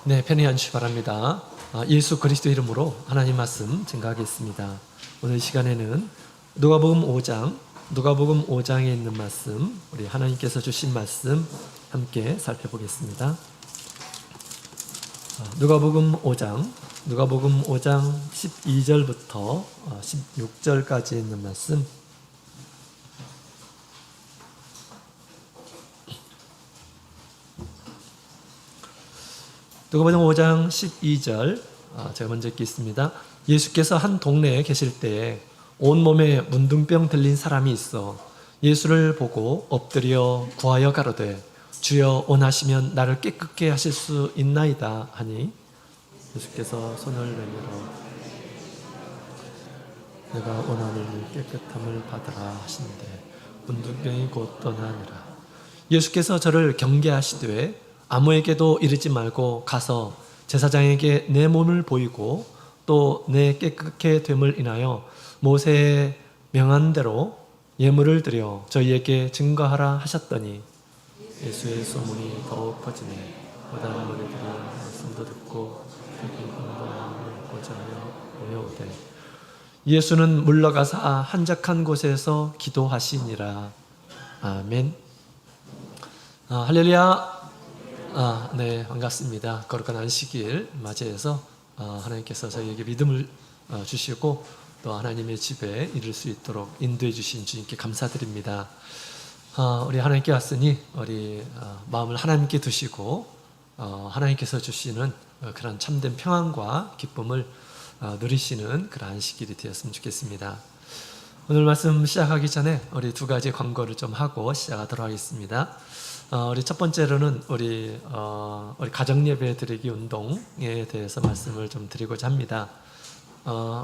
네, 편히 앉으시 기 바랍니다. 예수 그리스도 이름으로 하나님 말씀 증거하겠습니다. 오늘 시간에는 누가복음 5장에 있는 말씀, 우리 하나님께서 주신 말씀 함께 살펴보겠습니다. 누가복음 5장 12절부터 16절까지 있는 말씀. 누가복음 5장 12절, 제가 먼저 읽겠습니다. 예수께서 한 동네에 계실 때에 온몸에 문둥병 들린 사람이 있어 예수를 보고 엎드려 구하여 가로되 주여 원하시면 나를 깨끗게 하실 수 있나이다 하니 예수께서 손을 내밀어 내가 원하노니 깨끗함을 받으라 하시는데 문둥병이 곧 떠나니라. 예수께서 저를 경계하시되 아무에게도 이르지 말고 가서 제사장에게 내 몸을 보이고 또 내 깨끗게 됨을 인하여 모세의 명한 대로 예물을 드려 저희에게 증거하라 하셨더니 예수의 소문이 더욱 퍼지니 다른 무리들이 말씀도 듣고 보고자 하여 모여오되 예수는 물러가사 한적한 곳에서 기도하시니라. 아멘. 할렐루야. 네, 반갑습니다. 거룩한 안식일 맞이해서 하나님께서 저희에게 믿음을 주시고 또 하나님의 집에 이룰 수 있도록 인도해 주신 주님께 감사드립니다. 우리 하나님께 왔으니 우리 마음을 하나님께 두시고 하나님께서 주시는 그런 참된 평안과 기쁨을 누리시는 그런 안식일이 되었으면 좋겠습니다. 오늘 말씀 시작하기 전에 우리 두 가지 광고를 좀 하고 시작하도록 하겠습니다. 우리 첫 번째로는 우리 가정예배 드리기 운동에 대해서 말씀을 좀 드리고자 합니다.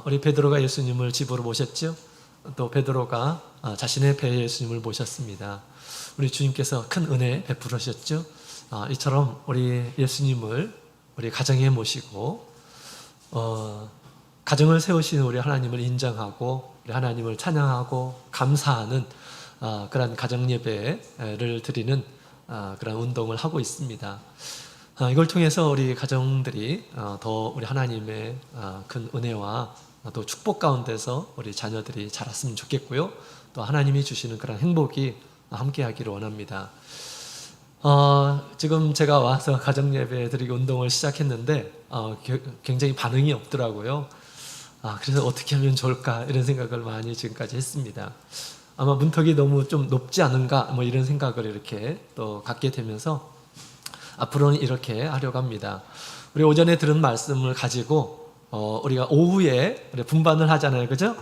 우리 베드로가 예수님을 집으로 모셨죠. 또 베드로가 자신의 배에 예수님을 모셨습니다. 우리 주님께서 큰 은혜 베풀으셨죠. 이처럼 우리 예수님을 우리 가정에 모시고 가정을 세우신 우리 하나님을 인정하고 우리 하나님을 찬양하고 감사하는 그런 가정예배를 드리는 그런 운동을 하고 있습니다. 이걸 통해서 우리 가정들이 더 우리 하나님의 큰 은혜와 또 축복 가운데서 우리 자녀들이 자랐으면 좋겠고요. 또 하나님이 주시는 그런 행복이 함께 하기를 원합니다. 지금 제가 와서 가정예배 드리기 운동을 시작했는데 굉장히 반응이 없더라고요. 그래서 어떻게 하면 좋을까 이런 생각을 많이 지금까지 했습니다. 아마 문턱이 너무 좀 높지 않은가 뭐 이런 생각을 이렇게 또 갖게 되면서 앞으로는 이렇게 하려고 합니다. 우리 오전에 들은 말씀을 가지고 우리가 오후에 분반을 하잖아요, 그죠?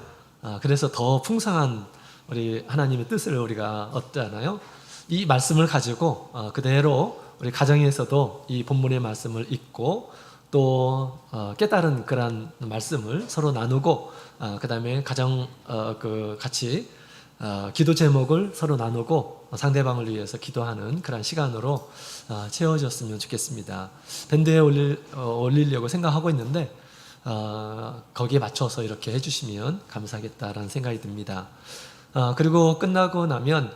그래서 더 풍성한 우리 하나님의 뜻을 우리가 얻잖아요. 이 말씀을 가지고 그대로 우리 가정에서도 이 본문의 말씀을 읽고 또 깨달은 그런 말씀을 서로 나누고 그 다음에 가정 같이 기도 제목을 서로 나누고 상대방을 위해서 기도하는 그런 시간으로 채워졌으면 좋겠습니다. 밴드에 올리려고 생각하고 있는데 거기에 맞춰서 이렇게 해주시면 감사하겠다라는 생각이 듭니다. 그리고 끝나고 나면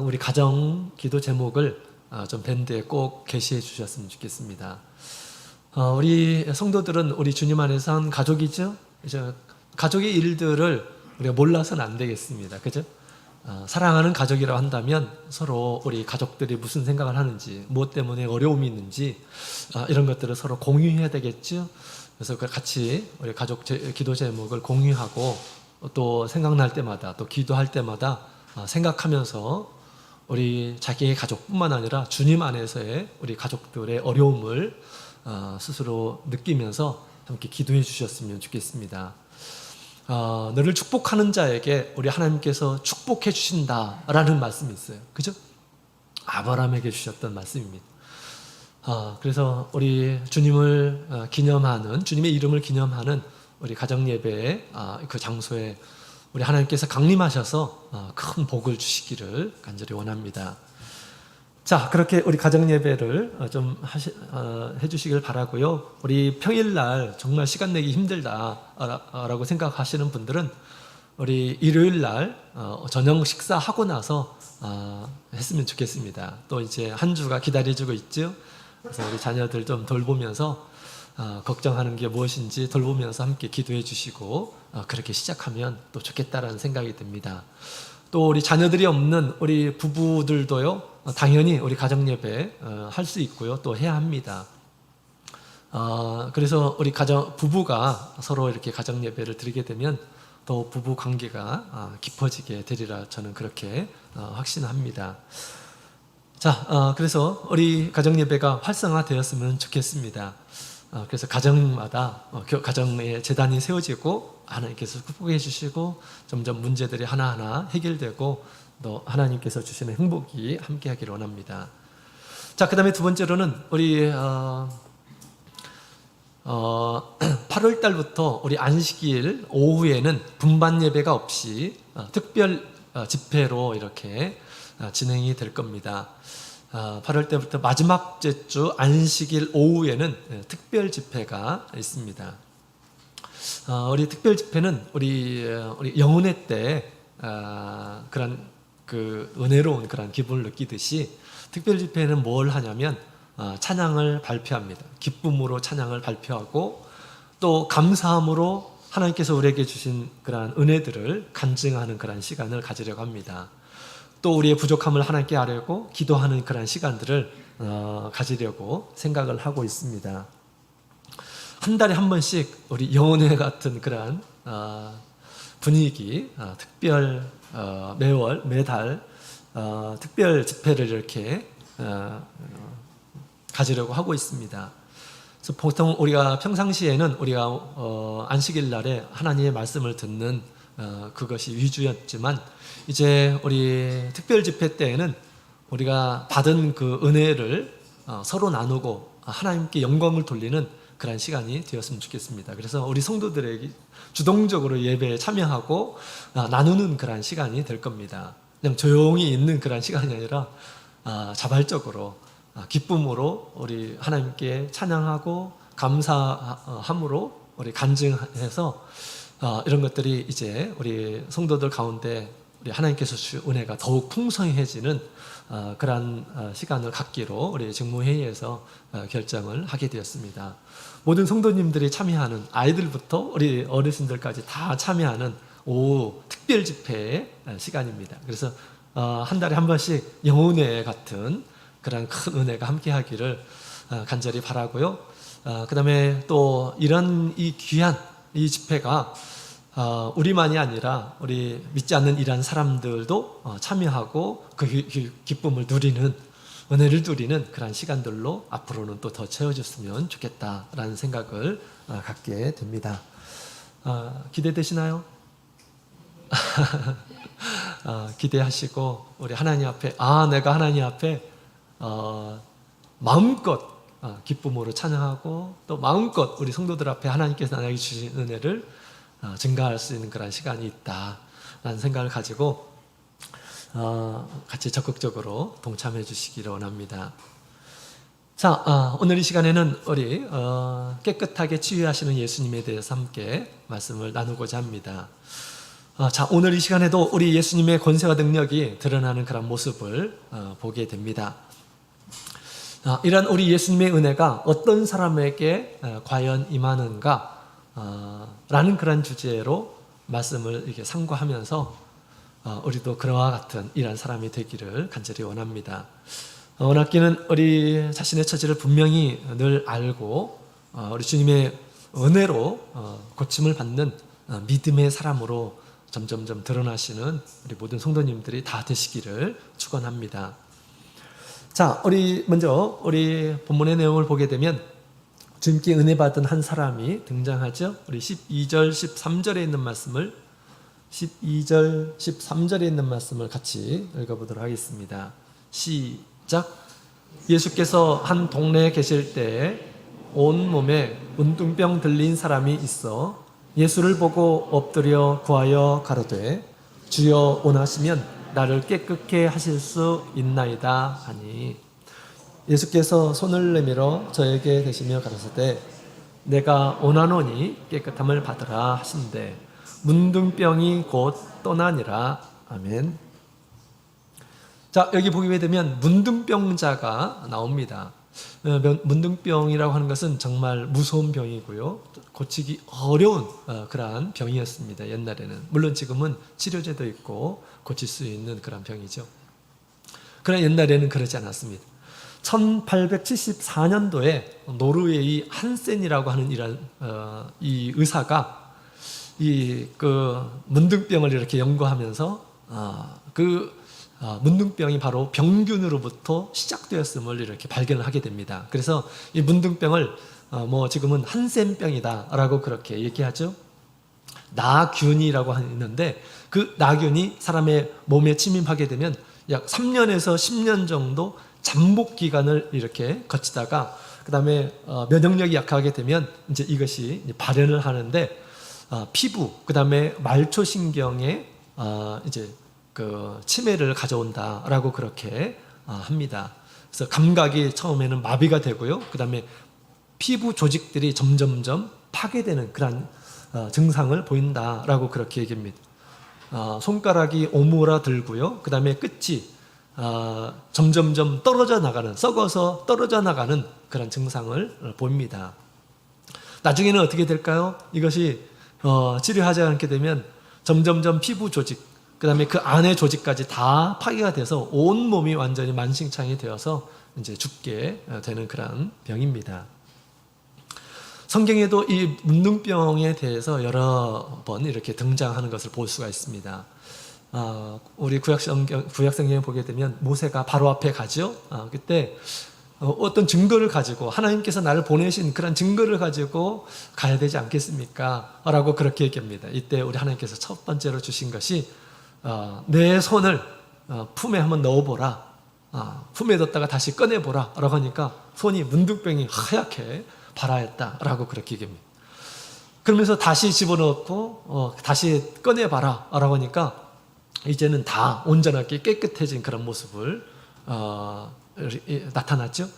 우리 가정 기도 제목을 좀 밴드에 꼭 게시해 주셨으면 좋겠습니다. 우리 성도들은 우리 주님 안에서 한 가족이죠. 이제 가족의 일들을 우리가 몰라서는 안 되겠습니다. 그죠? 사랑하는 가족이라고 한다면 서로 우리 가족들이 무슨 생각을 하는지, 무엇 때문에 어려움이 있는지 이런 것들을 서로 공유해야 되겠죠. 그래서 같이 우리 가족 기도 제목을 공유하고 또 생각날 때마다 또 기도할 때마다 생각하면서 우리 자기의 가족뿐만 아니라 주님 안에서의 우리 가족들의 어려움을 스스로 느끼면서 함께 기도해 주셨으면 좋겠습니다. 너를 축복하는 자에게 우리 하나님께서 축복해 주신다라는 말씀이 있어요. 그죠? 아브라함에게 주셨던 말씀입니다. 그래서 우리 주님을 기념하는, 주님의 이름을 기념하는 우리 가정예배의 그 장소에 우리 하나님께서 강림하셔서 큰 복을 주시기를 간절히 원합니다. 자, 그렇게 우리 가정예배를 좀 해주시길 바라고요. 우리 평일날 정말 시간 내기 힘들다라고 생각하시는 분들은 우리 일요일날 저녁 식사하고 나서 했으면 좋겠습니다. 또 이제 한 주가 기다려주고 있죠. 그래서 우리 자녀들 좀 돌보면서 걱정하는 게 무엇인지 돌보면서 함께 기도해 주시고 그렇게 시작하면 또 좋겠다라는 생각이 듭니다. 또 우리 자녀들이 없는 우리 부부들도요, 당연히 우리 가정 예배 할 수 있고요, 또 해야 합니다. 그래서 우리 부부가 서로 이렇게 가정 예배를 드리게 되면 또 부부 관계가 깊어지게 되리라 저는 그렇게 확신합니다. 자, 그래서 우리 가정 예배가 활성화되었으면 좋겠습니다. 그래서 가정마다 가정의 재단이 세워지고 하나님께서 축복해 주시고 점점 문제들이 하나하나 해결되고 또 하나님께서 주시는 행복이 함께하기를 원합니다. 자, 그 다음에 두 번째로는 우리 8월 달부터 우리 안식일 오후에는 분반 예배가 없이 특별 집회로 이렇게 진행이 될 겁니다. 8월 때부터 마지막 주 안식일 오후에는 특별 집회가 있습니다. 우리 특별 집회는 우리 영혼의 때 그런 그 은혜로운 그런 기분을 느끼듯이 특별 집회는 뭘 하냐면 찬양을 발표합니다. 기쁨으로 찬양을 발표하고 또 감사함으로 하나님께서 우리에게 주신 그런 은혜들을 간증하는 그런 시간을 가지려고 합니다. 또 우리의 부족함을 하나님께 아뢰고 기도하는 그런 시간들을 가지려고 생각을 하고 있습니다. 한 달에 한 번씩 우리 영혼회 같은 그런 분위기, 특별 매달 특별 집회를 이렇게 가지려고 하고 있습니다. 그래서 보통 우리가 평상시에는 우리가 안식일 날에 하나님의 말씀을 듣는 그것이 위주였지만 이제 우리 특별 집회 때에는 우리가 받은 그 은혜를 서로 나누고 하나님께 영광을 돌리는 그런 시간이 되었으면 좋겠습니다. 그래서 우리 성도들에게 주동적으로 예배에 참여하고 나누는 그런 시간이 될 겁니다. 그냥 조용히 있는 그런 시간이 아니라 자발적으로 기쁨으로 우리 하나님께 찬양하고 감사함으로 우리 간증해서 이런 것들이 이제 우리 성도들 가운데 우리 하나님께서 주신 은혜가 더욱 풍성해지는 그러한 시간을 갖기로 우리 직무회의에서 결정을 하게 되었습니다. 모든 성도님들이 참여하는 아이들부터 우리 어르신들까지 다 참여하는 오후 특별 집회의 시간입니다. 그래서 한 달에 한 번씩 영혼회 같은 그런 큰 은혜가 함께하기를 간절히 바라고요. 그 다음에 또 이런 이 귀한 이 집회가 우리만이 아니라 우리 믿지 않는 이러한 사람들도 참여하고 그 기쁨을 누리는 은혜를 누리는 그런 시간들로 앞으로는 또 더 채워졌으면 좋겠다라는 생각을 갖게 됩니다. 기대되시나요? 기대하시고 우리 하나님 앞에 내가 하나님 앞에 마음껏 기쁨으로 찬양하고 또 마음껏 우리 성도들 앞에 하나님께서 나에게 주신 은혜를 증가할 수 있는 그런 시간이 있다라는 생각을 가지고 같이 적극적으로 동참해 주시기를 원합니다. 자, 오늘 이 시간에는 우리 깨끗하게 치유하시는 예수님에 대해서 함께 말씀을 나누고자 합니다. 자, 오늘 이 시간에도 우리 예수님의 권세와 능력이 드러나는 그런 모습을 보게 됩니다. 이런 우리 예수님의 은혜가 어떤 사람에게 과연 임하는가 라는 그런 주제로 말씀을 이렇게 상고하면서 우리도 그와 같은 이런 사람이 되기를 간절히 원합니다. 원하기는 우리 자신의 처지를 분명히 늘 알고 우리 주님의 은혜로 고침을 받는 믿음의 사람으로 점점점 드러나시는 우리 모든 성도님들이 다 되시기를 축원합니다. 자, 우리 먼저 우리 본문의 내용을 보게 되면 주님께 은혜 받은 한 사람이 등장하죠. 우리 12절, 13절에 있는 말씀을 12절, 13절에 있는 말씀을 같이 읽어보도록 하겠습니다. 시작. 예수께서 한 동네에 계실 때에 온 몸에 문둥병 들린 사람이 있어 예수를 보고 엎드려 구하여 가로되 주여 원하시면 나를 깨끗게 하실 수 있나이다 하니 예수께서 손을 내밀어 저에게 대시며 가라사대 내가 원하노니 깨끗함을 받으라 하신대 문둥병이 곧 떠나니라. 아멘. 자, 여기 보게 되면 문둥병자가 나옵니다. 문둥병이라고 하는 것은 정말 무서운 병이고요. 고치기 어려운 그러한 병이었습니다. 옛날에는. 물론 지금은 치료제도 있고 고칠 수 있는 그런 병이죠. 그러나 옛날에는 그러지 않았습니다. 1874년도에 노르웨이 한센이라고 하는 이 의사가 그 문둥병을 이렇게 연구하면서 문둥병이 바로 병균으로부터 시작되었음을 이렇게 발견을 하게 됩니다. 그래서 이 문둥병을 지금은 한센병이다라고 그렇게 얘기하죠. 나균이라고 하는데 그 나균이 사람의 몸에 침입하게 되면 약 3년에서 10년 정도 잠복 기간을 이렇게 거치다가 그 다음에 면역력이 약하게 되면 이제 이것이 발현을 하는데 피부 그 다음에 말초신경에 이제 그 치매를 가져온다라고 그렇게 합니다. 그래서 감각이 처음에는 마비가 되고요. 그 다음에 피부 조직들이 점점점 파괴되는 그런 증상을 보인다라고 그렇게 얘기합니다. 손가락이 오므라들고요. 그 다음에 끝이 점점점 떨어져 나가는, 썩어서 떨어져 나가는 그런 증상을 보입니다. 나중에는 어떻게 될까요? 이것이 치료하지 않게 되면 점점점 피부 조직, 그 다음에 그 안의 조직까지 다 파괴가 돼서 온 몸이 완전히 만신창이 되어서 이제 죽게 되는 그런 병입니다. 성경에도 이 문둥병에 대해서 여러 번 이렇게 등장하는 것을 볼 수가 있습니다. 우리 구약성경에 보게 되면 모세가 바로 앞에 가죠. 그때 어떤 증거를 가지고 하나님께서 나를 보내신 그런 증거를 가지고 가야 되지 않겠습니까? 라고 그렇게 얘기합니다. 이때 우리 하나님께서 첫 번째로 주신 것이 내 손을 품에 한번 넣어보라. 품에 넣었다가 다시 꺼내보라. 라고 하니까 손이 문둥병이 하얗게 발하였다. 라고 그렇게 얘기합니다. 그러면서 다시 집어넣고 다시 꺼내봐라. 라고 하니까 이제는 다 온전하게 깨끗해진 그런 모습을 나타났죠.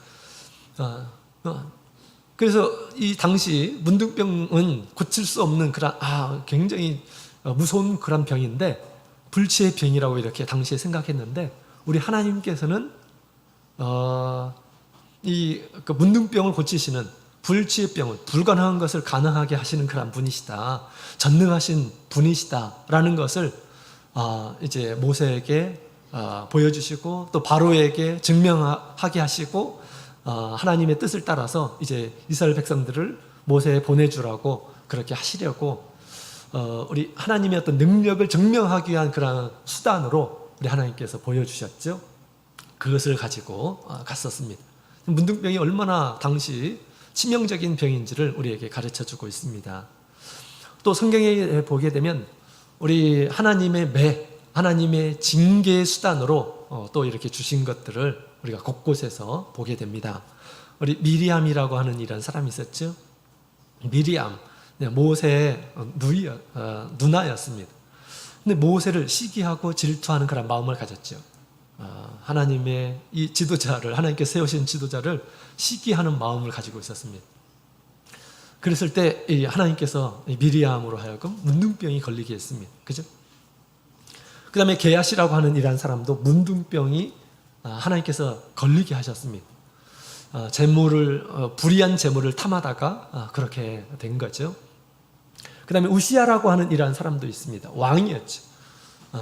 그래서 이 당시 문둥병은 고칠 수 없는 그런 굉장히 무서운 그런 병인데 불치의 병이라고 이렇게 당시에 생각했는데 우리 하나님께서는 그 문둥병을 고치시는 불치의 병을 불가능한 것을 가능하게 하시는 그런 분이시다. 전능하신 분이시다라는 것을 이제 모세에게 보여주시고 또 바로에게 증명하게 하시고 하나님의 뜻을 따라서 이제 이스라엘 백성들을 모세에 보내주라고 그렇게 하시려고 우리 하나님의 어떤 능력을 증명하기 위한 그런 수단으로 우리 하나님께서 보여주셨죠. 그것을 가지고 갔었습니다. 문둥병이 얼마나 당시 치명적인 병인지를 우리에게 가르쳐주고 있습니다. 또 성경에 보게 되면 우리 하나님의 징계의 수단으로 또 이렇게 주신 것들을 우리가 곳곳에서 보게 됩니다. 우리 미리암이라고 하는 이런 사람이 있었죠. 미리암, 모세의 누나였습니다. 근데 모세를 시기하고 질투하는 그런 마음을 가졌죠. 하나님의 이 지도자를, 하나님께서 세우신 지도자를 시기하는 마음을 가지고 있었습니다. 그랬을 때 하나님께서 미리암으로 하여금 문둥병이 걸리게 했습니다. 그죠? 그 다음에 게하시라고 하는 이러한 사람도 문둥병이 하나님께서 걸리게 하셨습니다. 불의한 재물을 탐하다가 그렇게 된 거죠. 그 다음에 우시야라고 하는 이러한 사람도 있습니다. 왕이었죠.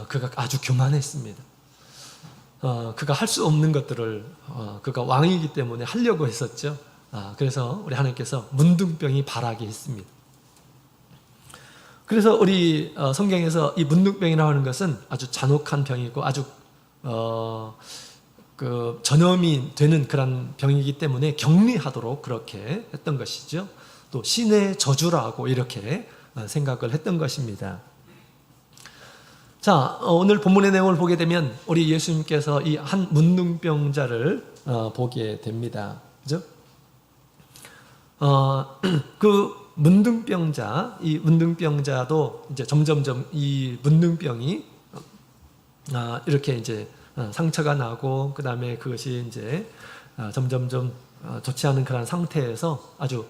그가 아주 교만했습니다. 그가 할 수 없는 것들을 그가 왕이기 때문에 하려고 했었죠. 그래서 우리 하나님께서 문둥병이 발하게 했습니다. 그래서 우리 성경에서 이 문둥병이라고 하는 것은 아주 잔혹한 병이고 아주 그 전염이 되는 그런 병이기 때문에 격리하도록 그렇게 했던 것이죠. 또 신의 저주라고 이렇게 생각을 했던 것입니다. 자, 오늘 본문의 내용을 보게 되면 우리 예수님께서 이 한 문둥병자를 보게 됩니다. 그죠? 그 이 문둥병자도 이제 점점점 이 문둥병이 이렇게 이제 상처가 나고 그 다음에 그것이 이제 점점점 좋지 않은 그런 상태에서 아주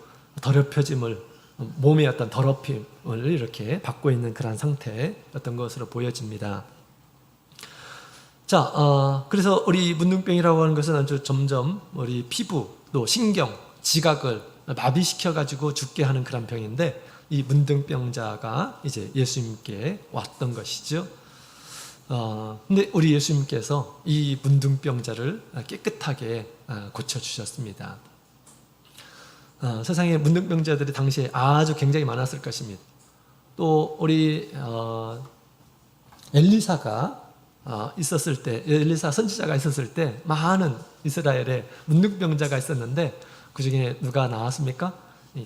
몸의 어떤 더럽힘을 이렇게 받고 있는 그런 상태였던 것으로 보여집니다. 자, 그래서 우리 문둥병이라고 하는 것은 아주 점점 우리 피부, 또 신경, 지각을 마비시켜가지고 죽게 하는 그런 병인데, 이 문둥병자가 이제 예수님께 왔던 것이죠. 근데 우리 예수님께서 이 문둥병자를 깨끗하게 고쳐주셨습니다. 세상에 문둥병자들이 당시에 아주 굉장히 많았을 것입니다. 또 우리 엘리사가 있었을 때, 엘리사 선지자가 있었을 때 많은 이스라엘에 문둥병자가 있었는데 그 중에 누가 나왔습니까?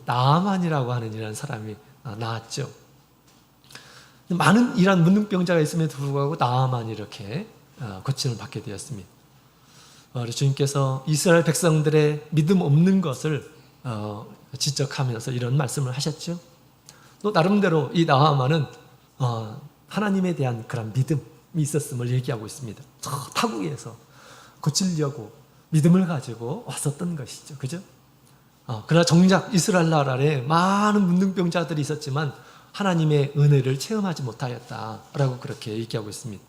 나아만이라고 하는 이런 사람이 나왔죠. 많은 이런 문둥병자가 있음에도 불구하고 나아만이 이렇게 고침을 받게 되었습니다. 주님께서 이스라엘 백성들의 믿음 없는 것을 지적하면서 이런 말씀을 하셨죠. 또 나름대로 이 나아만은 하나님에 대한 그런 믿음이 있었음을 얘기하고 있습니다. 저 타국에서 고치려고 믿음을 가지고 왔었던 것이죠. 그죠? 그러나 정작 이스라엘 나라에 많은 문둥병자들이 있었지만 하나님의 은혜를 체험하지 못하였다라고 그렇게 얘기하고 있습니다.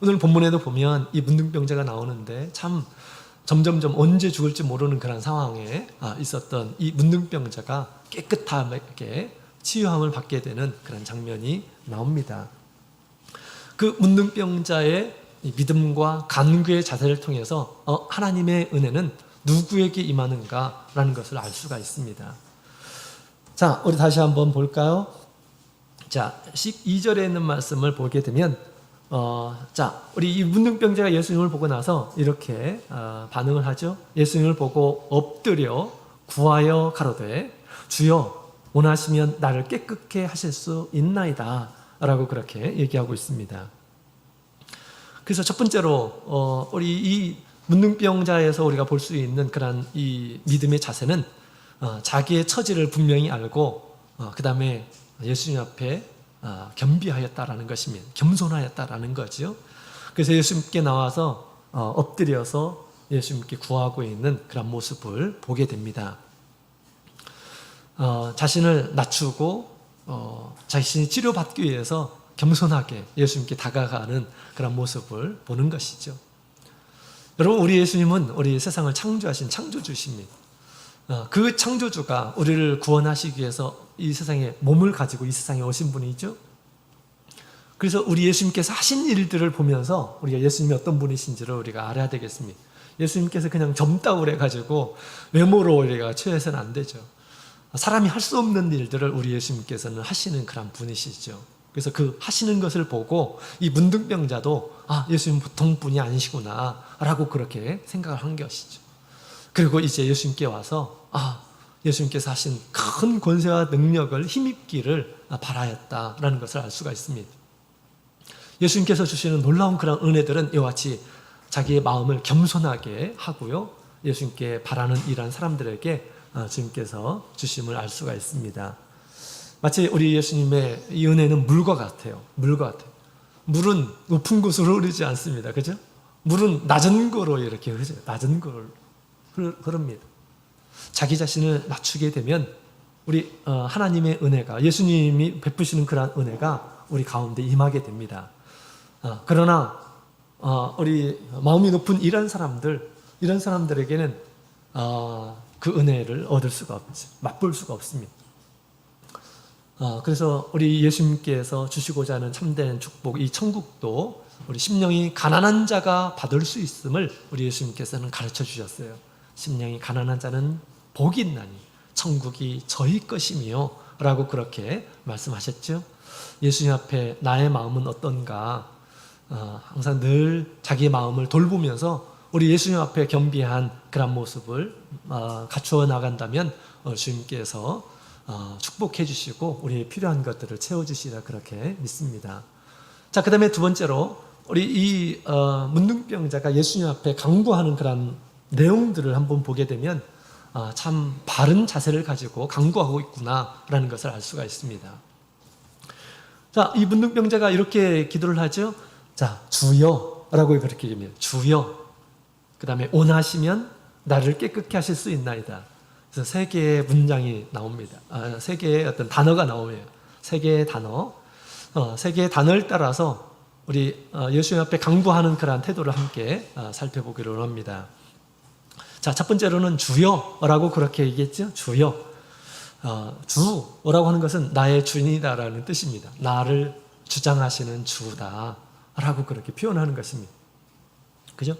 오늘 본문에도 보면 이 문둥병자가 나오는데 참 점점점 언제 죽을지 모르는 그런 상황에 있었던 이 문둥병자가 깨끗하게 치유함을 받게 되는 그런 장면이 나옵니다. 그 문둥병자의 믿음과 간구의 자세를 통해서 하나님의 은혜는 누구에게 임하는가라는 것을 알 수가 있습니다. 자, 우리 다시 한번 볼까요? 자, 12절에 있는 말씀을 보게 되면 자, 우리 이 문둥병자가 예수님을 보고 나서 이렇게 반응을 하죠. 예수님을 보고 엎드려 구하여 가로되 주여 원하시면 나를 깨끗게 하실 수 있나이다 라고 그렇게 얘기하고 있습니다. 그래서 첫 번째로 우리 이 문둥병자에서 우리가 볼 수 있는 그런 이 믿음의 자세는 자기의 처지를 분명히 알고 그 다음에 예수님 앞에 겸비하였다라는 것입니다. 겸손하였다라는 거죠. 그래서 예수님께 나와서 엎드려서 예수님께 구하고 있는 그런 모습을 보게 됩니다. 자신을 낮추고 자신이 치료받기 위해서 겸손하게 예수님께 다가가는 그런 모습을 보는 것이죠. 여러분, 우리 예수님은 우리 세상을 창조하신 창조주십니다. 그 창조주가 우리를 구원하시기 위해서 이 세상에 몸을 가지고 이 세상에 오신 분이죠. 그래서 우리 예수님께서 하신 일들을 보면서 우리가 예수님이 어떤 분이신지를 우리가 알아야 되겠습니다. 예수님께서 그냥 점다울 해가지고 외모로 우리가 취해서는 안 되죠. 사람이 할 수 없는 일들을 우리 예수님께서는 하시는 그런 분이시죠. 그래서 그 하시는 것을 보고 이 문둥병자도 예수님 보통 분이 아니시구나 라고 그렇게 생각을 한 것이죠. 그리고 이제 예수님께 와서 예수님께서 하신 큰 권세와 능력을 힘입기를 바라였다라는 것을 알 수가 있습니다. 예수님께서 주시는 놀라운 그런 은혜들은 이와 같이 자기의 마음을 겸손하게 하고요, 예수님께 바라는 이러한 사람들에게 주님께서 주심을 알 수가 있습니다. 마치 우리 예수님의 이 은혜는 물과 같아요. 물과 같아요. 물은 높은 곳으로 흐르지 않습니다. 그죠? 물은 낮은 곳으로 이렇게 흐르죠. 낮은 곳으로 흐릅니다. 자기 자신을 낮추게 되면 우리 하나님의 은혜가, 예수님이 베푸시는 그러한 은혜가 우리 가운데 임하게 됩니다. 그러나 우리 마음이 높은 이런 사람들에게는 그 은혜를 얻을 수가 없죠. 맛볼 수가 없습니다. 그래서 우리 예수님께서 주시고자 하는 참된 축복, 이 천국도 우리 심령이 가난한 자가 받을 수 있음을 우리 예수님께서는 가르쳐 주셨어요. 심령이 가난한 자는 복이 있나니 천국이 저희 것이며 라고 그렇게 말씀하셨죠. 예수님 앞에 나의 마음은 어떤가, 항상 늘 자기의 마음을 돌보면서 우리 예수님 앞에 겸비한 그런 모습을 갖추어 나간다면 주님께서 축복해 주시고 우리의 필요한 것들을 채워주시리라 그렇게 믿습니다. 자, 그 다음에 두 번째로 우리 이 문둥병자가 예수님 앞에 간구하는 그런 내용들을 한번 보게 되면 참 바른 자세를 가지고 간구하고 있구나라는 것을 알 수가 있습니다. 자, 이 문둥병자가 이렇게 기도를 하죠. 자, 주여라고 그렇게 얘기합니다. 주여. 그 다음에 원하시면 나를 깨끗게 하실 수 있나이다. 그래서 세 개의 문장이 나옵니다. 세 개의 어떤 단어가 나오네요. 세 개의 단어. 세 개의 단어를 따라서 우리 예수님 앞에 강구하는 그러한 태도를 함께 살펴보기로 합니다. 자, 첫 번째로는 주여라고 그렇게 얘기했죠. 주여. 주라고 하는 것은 나의 주인이다라는 뜻입니다. 나를 주장하시는 주다라고 그렇게 표현하는 것입니다. 그죠?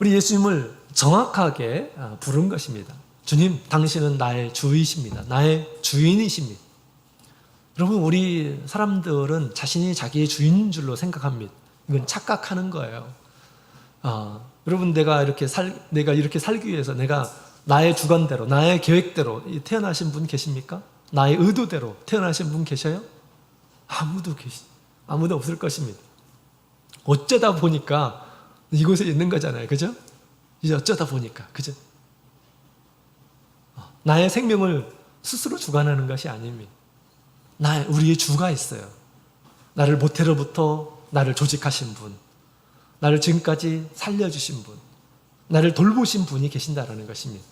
우리 예수님을 정확하게 부른 것입니다. 주님, 당신은 나의 주이십니다. 나의 주인이십니다. 여러분, 우리 사람들은 자신이 자기의 주인인 줄로 생각합니다. 이건 착각하는 거예요. 여러분, 내가 이렇게 살기 위해서 내가 나의 주관대로, 나의 계획대로 태어나신 분 계십니까? 나의 의도대로 태어나신 분 계셔요? 아무도 없을 것입니다. 어쩌다 보니까 이곳에 있는 거잖아요. 그죠? 이제 어쩌다 보니까. 그죠? 나의 생명을 스스로 주관하는 것이 아닙니다. 우리의 주가 있어요. 나를 모태로부터 나를 조직하신 분, 나를 지금까지 살려주신 분, 나를 돌보신 분이 계신다라는 것입니다.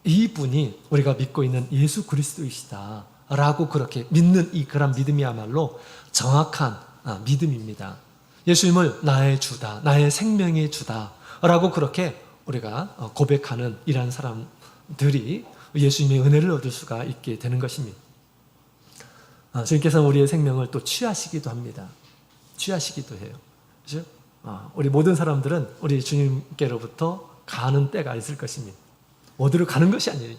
이 분이 우리가 믿고 있는 예수 그리스도이시다라고 그렇게 믿는 그런 믿음이야말로 정확한 믿음입니다. 예수님을 나의 주다, 나의 생명의 주다라고 그렇게 우리가 고백하는 이러한 사람들이 예수님의 은혜를 얻을 수가 있게 되는 것입니다. 주님께서는 우리의 생명을 또 취하시기도 합니다. 취하시기도 해요. 그렇죠? 우리 모든 사람들은 우리 주님께로부터 가는 때가 있을 것입니다. 어디로 가는 것이 아니에요.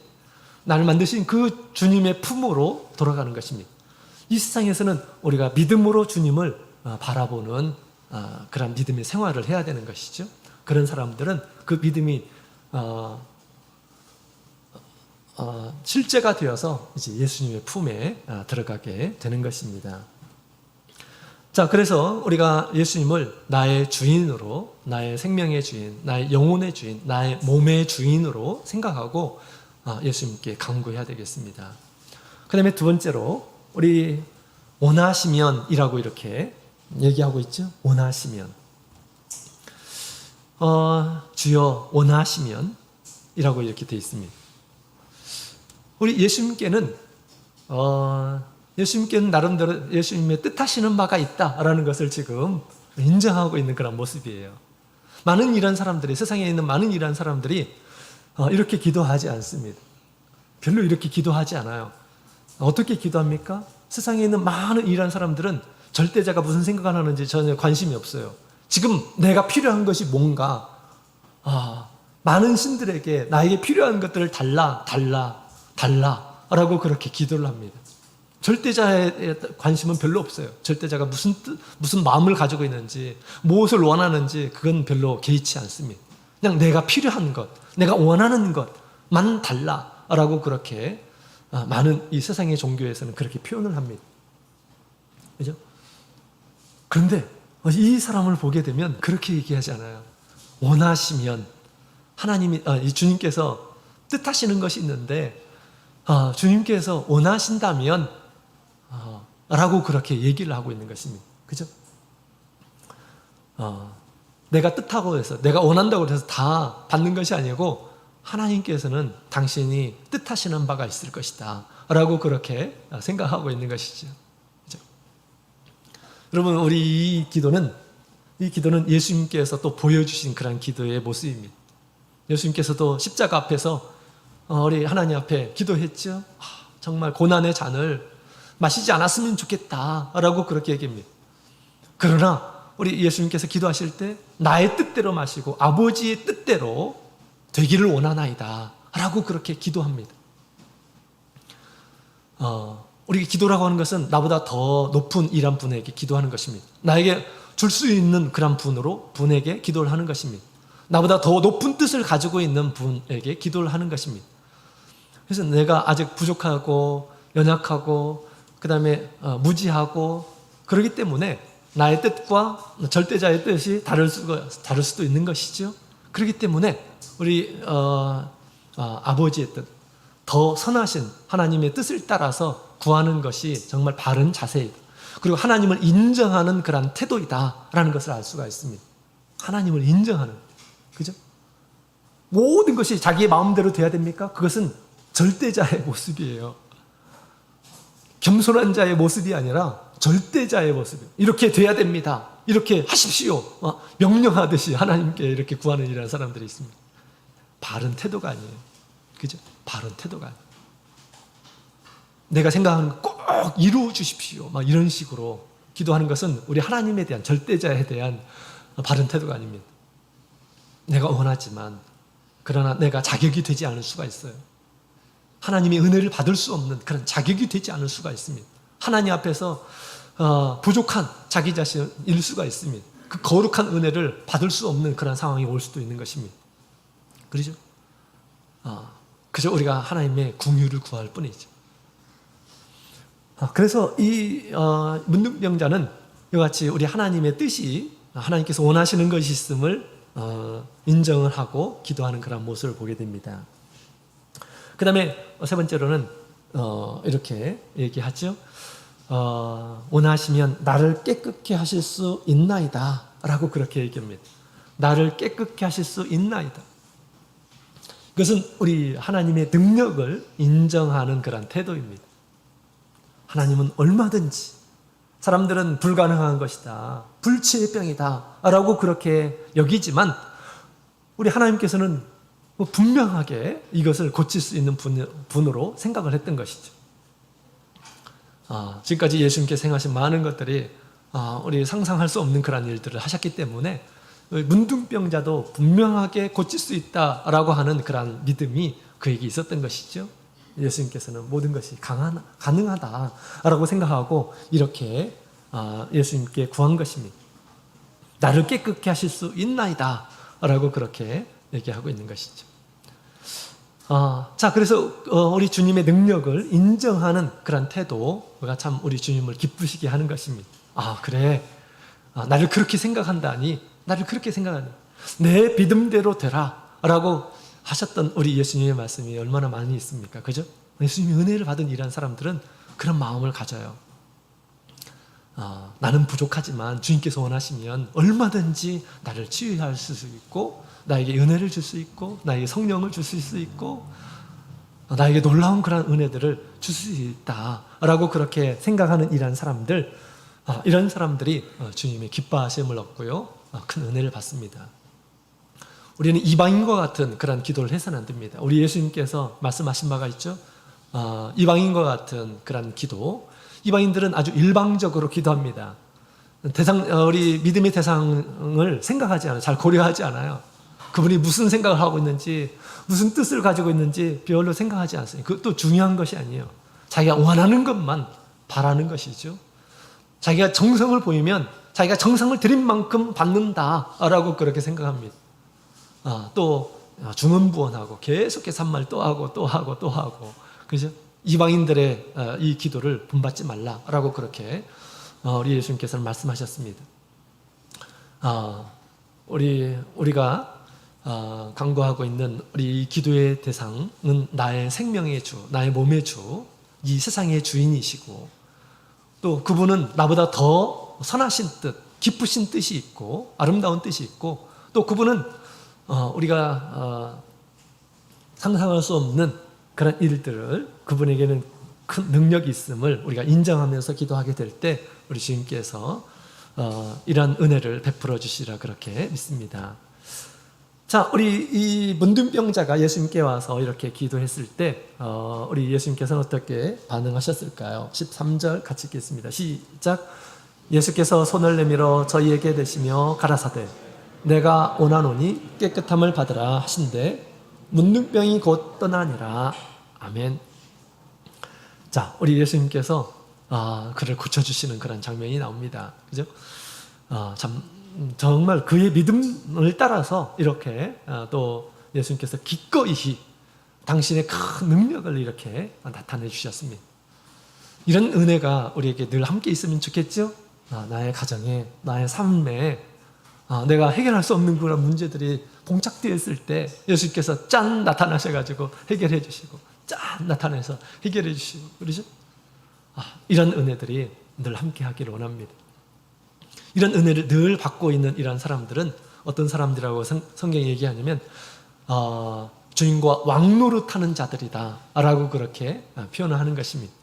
나를 만드신 그 주님의 품으로 돌아가는 것입니다. 이 세상에서는 우리가 믿음으로 주님을 바라보는 그런 믿음의 생활을 해야 되는 것이죠. 그런 사람들은 그 믿음이 실제가 되어서 이제 예수님의 품에 들어가게 되는 것입니다. 자, 그래서 우리가 예수님을 나의 주인으로, 나의 생명의 주인, 나의 영혼의 주인, 나의 몸의 주인으로 생각하고 예수님께 간구해야 되겠습니다. 그 다음에 두 번째로 우리 원하시면이라고 이렇게 얘기하고 있죠. 원하시면. 주여 원하시면 이라고 이렇게 되어 있습니다. 우리 예수님께는 나름대로 예수님의 뜻하시는 바가 있다라는 것을 지금 인정하고 있는 그런 모습이에요. 많은 이런 사람들이, 세상에 있는 많은 이런 사람들이 이렇게 기도하지 않습니다. 별로 이렇게 기도하지 않아요. 어떻게 기도합니까? 세상에 있는 많은 이런 사람들은 절대자가 무슨 생각을 하는지 전혀 관심이 없어요. 지금 내가 필요한 것이 뭔가, 많은 신들에게 나에게 필요한 것들을 달라라고 그렇게 기도를 합니다. 절대자의 관심은 별로 없어요. 절대자가 무슨 마음을 가지고 있는지, 무엇을 원하는지 그건 별로 개의치 않습니다. 그냥 내가 필요한 것, 내가 원하는 것만 달라라고 그렇게 많은 이 세상의 종교에서는 그렇게 표현을 합니다. 그죠? 그런데 이 사람을 보게 되면 그렇게 얘기하지 않아요. 원하시면 하나님이, 이 주님께서 뜻하시는 것이 있는데 주님께서 원하신다면 라고 그렇게 얘기를 하고 있는 것입니다. 그죠? 내가 뜻하고 해서, 내가 원한다고 해서 다 받는 것이 아니고 하나님께서는 당신이 뜻하시는 바가 있을 것이다 라고 그렇게 생각하고 있는 것이죠. 그죠? 여러분, 우리 이 기도는 예수님께서 또 보여주신 그런 기도의 모습입니다. 예수님께서도 십자가 앞에서 우리 하나님 앞에 기도했죠. 정말 고난의 잔을 마시지 않았으면 좋겠다라고 그렇게 얘기합니다. 그러나 우리 예수님께서 기도하실 때 나의 뜻대로 마시고 아버지의 뜻대로 되기를 원하나이다 라고 그렇게 기도합니다. 우리 기도라고 하는 것은 나보다 더 높은 이란 분에게 기도하는 것입니다. 나에게 줄 수 있는 그런 분에게 기도를 하는 것입니다. 나보다 더 높은 뜻을 가지고 있는 분에게 기도를 하는 것입니다. 그래서 내가 아직 부족하고 연약하고 그 다음에 무지하고 그렇기 때문에 나의 뜻과 절대자의 뜻이 다를 수도 있는 것이죠. 그렇기 때문에 우리 아버지의 뜻, 더 선하신 하나님의 뜻을 따라서 구하는 것이 정말 바른 자세이다. 그리고 하나님을 인정하는 그런 태도이다라는 것을 알 수가 있습니다. 하나님을 인정하는, 그죠? 모든 것이 자기의 마음대로 돼야 됩니까? 그것은 절대자의 모습이에요. 겸손한 자의 모습이 아니라 절대자의 모습, 이렇게 돼야 됩니다, 이렇게 하십시오, 명령하듯이 하나님께 이렇게 구하는 이런 사람들이 있습니다. 바른 태도가 아니에요. 그죠? 바른 태도가 아니에요. 내가 생각하는 거 꼭 이루어 주십시오, 막 이런 식으로 기도하는 것은 우리 하나님에 대한, 절대자에 대한 바른 태도가 아닙니다. 내가 원하지만, 그러나 내가 자격이 되지 않을 수가 있어요. 하나님의 은혜를 받을 수 없는 그런 자격이 되지 않을 수가 있습니다. 하나님 앞에서 부족한 자기 자신일 수가 있습니다. 그 거룩한 은혜를 받을 수 없는 그런 상황이 올 수도 있는 것입니다. 그렇죠? 그저 우리가 하나님의 긍휼을 구할 뿐이죠. 그래서 이 문둥병자는 이와 같이 우리 하나님의 뜻이, 하나님께서 원하시는 것이 있음을 인정을 하고 기도하는 그런 모습을 보게 됩니다. 그 다음에 세 번째로는 이렇게 얘기하죠. 원하시면 나를 깨끗게 하실 수 있나이다 라고 그렇게 얘기합니다. 나를 깨끗게 하실 수 있나이다. 그것은 우리 하나님의 능력을 인정하는 그런 태도입니다. 하나님은 얼마든지, 사람들은 불가능한 것이다, 불치의 병이다 라고 그렇게 여기지만 우리 하나님께서는 분명하게 이것을 고칠 수 있는 분으로 생각을 했던 것이죠. 지금까지 예수님께서 행하신 많은 것들이 우리 상상할 수 없는 그런 일들을 하셨기 때문에 문둥병자도 분명하게 고칠 수 있다라고 하는 그런 믿음이 그에게 있었던 것이죠. 예수님께서는 모든 것이 가능하다라고 생각하고 이렇게 예수님께 구한 것입니다. 나를 깨끗게 하실 수 있나이다 라고 그렇게 얘기하고 있는 것이죠. 자, 그래서 우리 주님의 능력을 인정하는 그런 태도가 참 우리 주님을 기쁘시게 하는 것입니다. 그래, 나를 그렇게 생각한다니, 나를 그렇게 생각하니 내 믿음대로 되라 라고 하셨던 우리 예수님의 말씀이 얼마나 많이 있습니까? 그죠? 예수님의 은혜를 받은 이런 사람들은 그런 마음을 가져요. 나는 부족하지만 주님께서 원하시면 얼마든지 나를 치유할 수 있고, 나에게 은혜를 줄 수 있고, 나에게 성령을 줄 수 있고, 나에게 놀라운 그런 은혜들을 줄 수 있다라고 그렇게 생각하는 이런 사람들, 이런 사람들이 주님의 기뻐하심을 얻고요, 큰 은혜를 받습니다. 우리는 이방인과 같은 그런 기도를 해서는 안 됩니다. 우리 예수님께서 말씀하신 바가 있죠. 이방인과 같은 그런 기도, 이방인들은 아주 일방적으로 기도합니다. 우리 믿음의 대상을 생각하지 않아요. 잘 고려하지 않아요. 그분이 무슨 생각을 하고 있는지, 무슨 뜻을 가지고 있는지 별로 생각하지 않습니다. 그것도 중요한 것이 아니에요. 자기가 원하는 것만 바라는 것이죠. 자기가 정성을 보이면 자기가 정성을 들인 만큼 받는다라고 그렇게 생각합니다. 또 중언부언하고 계속해서 한 말 또 하고 또 하고 또 하고, 그죠? 이방인들의 이 기도를 본받지 말라라고 그렇게 우리 예수님께서는 말씀하셨습니다. 우리가 강구하고 있는 우리 기도의 대상은 나의 생명의 주, 나의 몸의 주, 이 세상의 주인이시고, 또 그분은 나보다 더 선하신 뜻, 기쁘신 뜻이 있고 아름다운 뜻이 있고, 또 그분은 우리가 상상할 수 없는 그런 일들을, 그분에게는 큰 능력이 있음을 우리가 인정하면서 기도하게 될 때 우리 주님께서 이러한 은혜를 베풀어 주시리라 그렇게 믿습니다. 자, 우리 이 문둥병자가 예수님께 와서 이렇게 기도했을 때 우리 예수님께서는 어떻게 반응하셨을까요? 13절 같이 읽겠습니다. 시작. 예수께서 손을 내밀어 저희에게 대시며 가라사대 내가 원하노니 깨끗함을 받으라 하신대 문둥병이 곧 떠나니라. 아멘. 자, 우리 예수님께서 그를 고쳐주시는 그런 장면이 나옵니다. 그죠? 정말 그의 믿음을 따라서 이렇게 또 예수님께서 기꺼이 당신의 큰 능력을 이렇게 나타내 주셨습니다. 이런 은혜가 우리에게 늘 함께 있으면 좋겠죠? 나의 가정에, 나의 삶에 내가 해결할 수 없는 그런 문제들이 봉착되어 있을 때 예수님께서 짠 나타나셔가지고 해결해 주시고, 짠 나타내서 해결해 주시고, 그러죠? 이런 은혜들이 늘 함께 하기를 원합니다. 이런 은혜를 늘 받고 있는 이런 사람들은 어떤 사람들이라고 성경이 얘기하냐면 주님과 왕노릇하는 자들이다 라고 그렇게 표현을 하는 것입니다.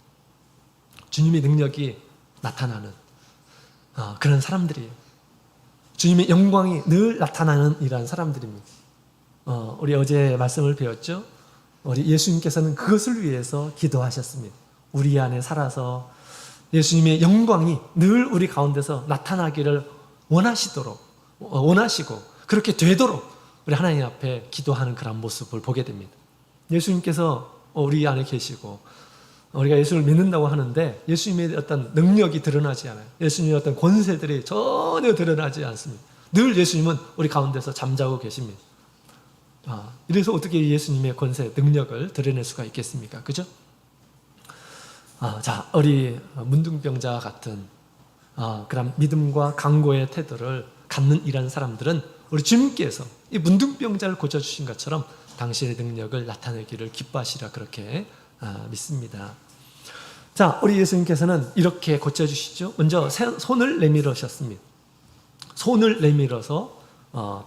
주님의 능력이 나타나는 그런 사람들이에요. 주님의 영광이 늘 나타나는 이러한 사람들입니다. 우리 어제 말씀을 배웠죠. 우리 예수님께서는 그것을 위해서 기도하셨습니다. 우리 안에 살아서 예수님의 영광이 늘 우리 가운데서 나타나기를 원하시고 그렇게 되도록 우리 하나님 앞에 기도하는 그런 모습을 보게 됩니다. 예수님께서 우리 안에 계시고 우리가 예수를 믿는다고 하는데 예수님의 어떤 능력이 드러나지 않아요. 예수님의 어떤 권세들이 전혀 드러나지 않습니다. 늘 예수님은 우리 가운데서 잠자고 계십니다. 이래서 어떻게 예수님의 권세, 능력을 드러낼 수가 있겠습니까? 그죠? 자, 우리 문둥병자 같은 그런 믿음과 강고의 태도를 갖는 이런 사람들은 우리 주님께서 이 문둥병자를 고쳐주신 것처럼 당신의 능력을 나타내기를 기뻐하시라 그렇게 믿습니다. 자, 우리 예수님께서는 이렇게 고쳐주시죠. 먼저 손을 내밀으셨습니다. 손을 내밀어서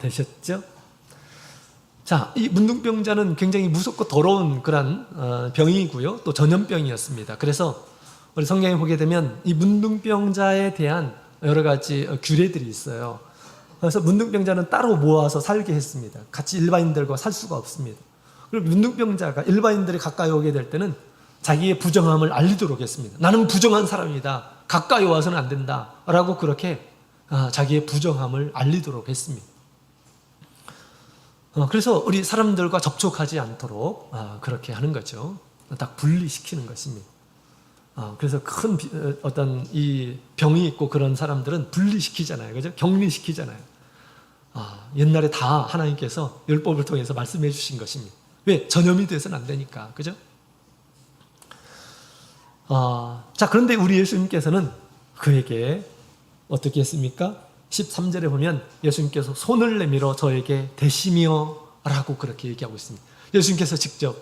되셨죠. 자, 이 문둥병자는 굉장히 무섭고 더러운 그런 병이고요. 또 전염병이었습니다. 그래서 우리 성경에 보게 되면 이 문둥병자에 대한 여러 가지 규례들이 있어요. 그래서 문둥병자는 따로 모아서 살게 했습니다. 같이 일반인들과 살 수가 없습니다. 그리고 문둥병자가 일반인들이 가까이 오게 될 때는 자기의 부정함을 알리도록 했습니다. 나는 부정한 사람이다. 가까이 와서는 안 된다. 라고 그렇게 자기의 부정함을 알리도록 했습니다. 그래서 우리 사람들과 접촉하지 않도록 그렇게 하는 거죠. 딱 분리시키는 것입니다. 그래서 큰 어떤 이 병이 있고 그런 사람들은 분리시키잖아요. 그죠? 격리시키잖아요. 옛날에 다 하나님께서 율법을 통해서 말씀해 주신 것입니다. 왜? 전염이 돼서는 안 되니까. 그죠? 자, 그런데 우리 예수님께서는 그에게 어떻게 했습니까? 13절에 보면 예수님께서 손을 내밀어 저에게 대시며 라고 그렇게 얘기하고 있습니다. 예수님께서 직접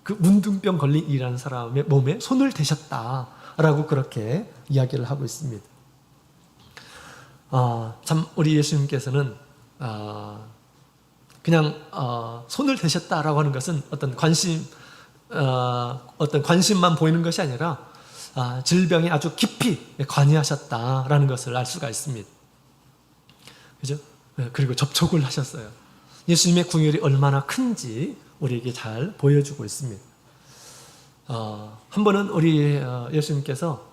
그 문둥병 걸린 이라는 사람의 몸에 손을 대셨다라고 그렇게 이야기를 하고 있습니다. 참 우리 예수님께서는 그냥 손을 대셨다라고 하는 것은 어떤 관심만 보이는 것이 아니라 질병에 아주 깊이 관여하셨다라는 것을 알 수가 있습니다. 그죠? 그리고 접촉을 하셨어요. 예수님의 궁율이 얼마나 큰지 우리에게 잘 보여주고 있습니다. 한 번은 우리 예수님께서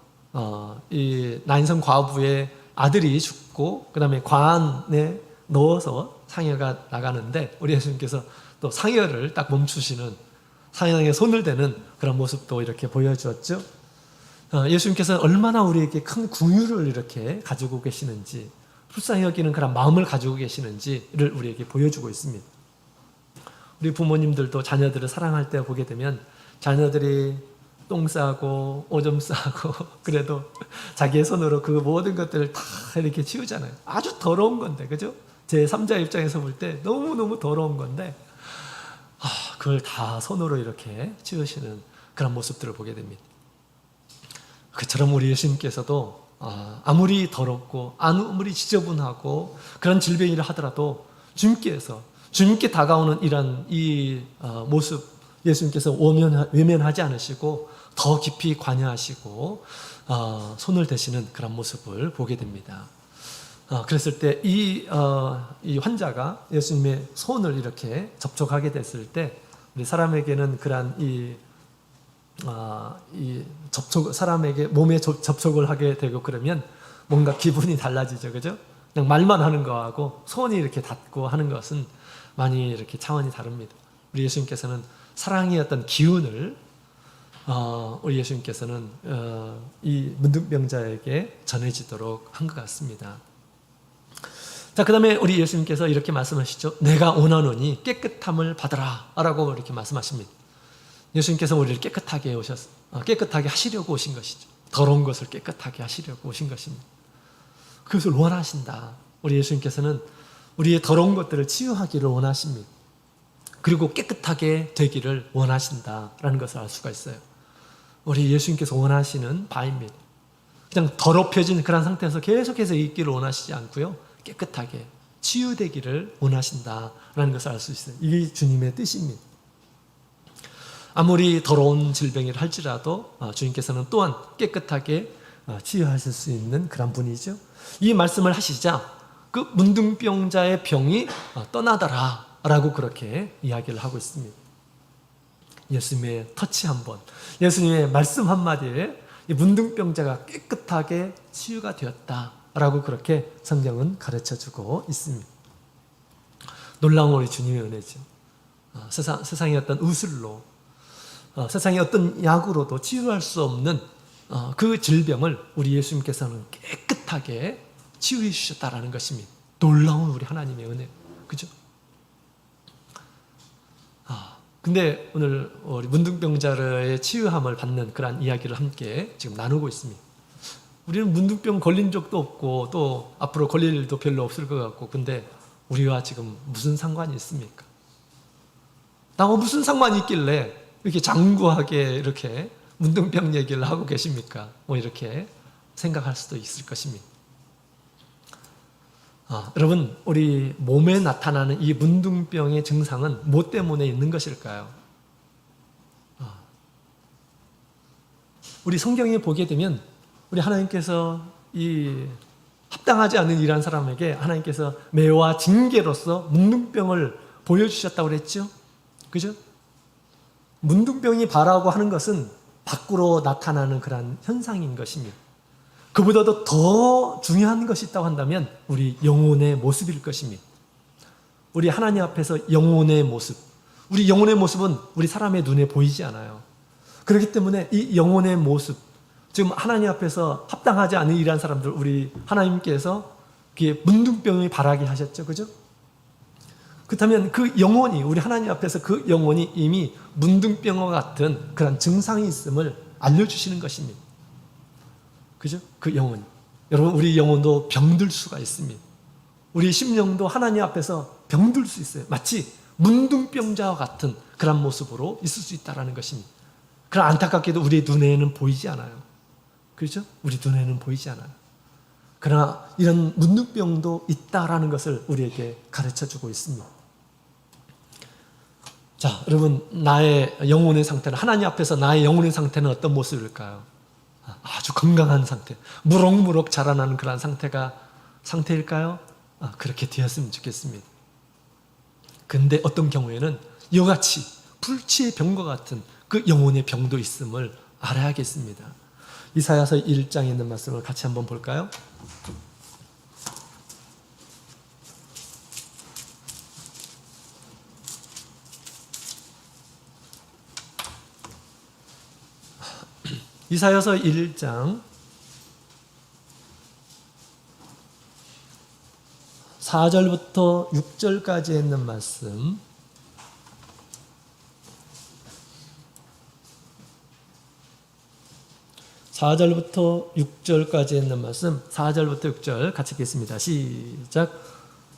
이 나인성 과부의 아들이 죽고 그 다음에 관에 넣어서 상여가 나가는데 우리 예수님께서 또 상여를 딱 멈추시는 상여에 손을 대는 그런 모습도 이렇게 보여주었죠. 예수님께서는 얼마나 우리에게 큰 긍휼을 이렇게 가지고 계시는지, 불쌍히 여기는 그런 마음을 가지고 계시는지를 우리에게 보여주고 있습니다. 우리 부모님들도 자녀들을 사랑할 때 보게 되면 자녀들이 똥 싸고 오줌 싸고 그래도 자기의 손으로 그 모든 것들을 다 이렇게 치우잖아요. 아주 더러운 건데, 그죠? 제 3자 입장에서 볼 때 너무너무 더러운 건데 그걸 다 손으로 이렇게 치우시는 그런 모습들을 보게 됩니다. 그처럼 우리 예수님께서도 아무리 더럽고 아무리 지저분하고 그런 질병이라 하더라도 주님께 다가오는 이런 이 모습 예수님께서 외면하지 않으시고 더 깊이 관여하시고 손을 대시는 그런 모습을 보게 됩니다. 그랬을 때 이 환자가 예수님의 손을 이렇게 접촉하게 됐을 때 우리 사람에게는 그런 사람에게 몸에 접촉을 하게 되고 그러면 뭔가 기분이 달라지죠, 그죠? 그냥 말만 하는 거하고 손이 이렇게 닿고 하는 것은 많이 이렇게 차원이 다릅니다. 우리 예수님께서는 사랑의 어떤 기운을 우리 예수님께서는 이 문둥병자에게 전해지도록 한 것 같습니다. 자, 그 다음에 우리 예수님께서 이렇게 말씀하시죠. 내가 원하노니 깨끗함을 받으라 라고 이렇게 말씀하십니다. 예수님께서 우리를 깨끗하게 하시려고 오신 것이죠. 더러운 것을 깨끗하게 하시려고 오신 것입니다. 그것을 원하신다. 우리 예수님께서는 우리의 더러운 것들을 치유하기를 원하십니다. 그리고 깨끗하게 되기를 원하신다라는 것을 알 수가 있어요. 우리 예수님께서 원하시는 바입니다. 그냥 더럽혀진 그런 상태에서 계속해서 있기를 원하시지 않고요. 깨끗하게 치유되기를 원하신다라는 것을 알 수 있어요. 이게 주님의 뜻입니다. 아무리 더러운 질병이라 할지라도 주님께서는 또한 깨끗하게 치유하실 수 있는 그런 분이죠. 이 말씀을 하시자 그 문둥병자의 병이 떠나더라 라고 그렇게 이야기를 하고 있습니다. 예수님의 터치 한번, 예수님의 말씀 한마디에 이 문둥병자가 깨끗하게 치유가 되었다라고 그렇게 성경은 가르쳐주고 있습니다. 놀라운 우리 주님의 은혜죠. 세상의 어떤 의술로, 세상의 어떤 약으로도 치유할 수 없는 그 질병을 우리 예수님께서는 깨끗하게 치유해 주셨다라는 것입니다. 놀라운 우리 하나님의 은혜, 그죠? 근데 오늘 우리 문둥병자의 치유함을 받는 그러한 이야기를 함께 지금 나누고 있습니다. 우리는 문둥병 걸린 적도 없고 또 앞으로 걸릴 일도 별로 없을 것 같고, 근데 우리와 지금 무슨 상관이 있습니까? 나와 무슨 상관이 있길래 이렇게 장구하게 이렇게 문둥병 얘기를 하고 계십니까? 뭐 이렇게 생각할 수도 있을 것입니다. 여러분, 우리 몸에 나타나는 이 문둥병의 증상은 뭐 때문에 있는 것일까요? 우리 성경에 보게 되면 우리 하나님께서 이 합당하지 않은 일한 사람에게 하나님께서 매와 징계로서 문둥병을 보여주셨다고 그랬죠? 그죠? 문둥병이 바라고 하는 것은 밖으로 나타나는 그런 현상인 것입니다. 그보다도 더 중요한 것이 있다고 한다면 우리 영혼의 모습일 것입니다. 우리 하나님 앞에서 영혼의 모습, 우리 영혼의 모습은 우리 사람의 눈에 보이지 않아요. 그렇기 때문에 이 영혼의 모습, 지금 하나님 앞에서 합당하지 않은 일한 사람들, 우리 하나님께서 그게 문둥병이 바라게 하셨죠. 그죠? 그렇다면 그 영혼이, 우리 하나님 앞에서 그 영혼이 이미 문둥병과 같은 그런 증상이 있음을 알려주시는 것입니다. 그죠? 그 영혼이. 여러분, 우리 영혼도 병들 수가 있습니다. 우리 심령도 하나님 앞에서 병들 수 있어요. 마치 문둥병자와 같은 그런 모습으로 있을 수 있다는 것입니다. 그러나 안타깝게도 우리 눈에는 보이지 않아요. 그렇죠? 우리 눈에는 보이지 않아요. 그러나 이런 문둥병도 있다라는 것을 우리에게 가르쳐주고 있습니다. 자, 여러분, 나의 영혼의 상태는, 하나님 앞에서 나의 영혼의 상태는 어떤 모습일까요? 아주 건강한 상태, 무럭무럭 자라나는 그런 상태일까요? 그렇게 되었으면 좋겠습니다. 근데 어떤 경우에는 이같이 불치의 병과 같은 그 영혼의 병도 있음을 알아야겠습니다. 이사야서 1장에 있는 말씀을 같이 한번 볼까요? 이사야서 1장 4절부터 6절까지 있는 말씀, 4절부터 6절까지 있는 말씀, 4절부터 6절 같이 읽겠습니다. 시작.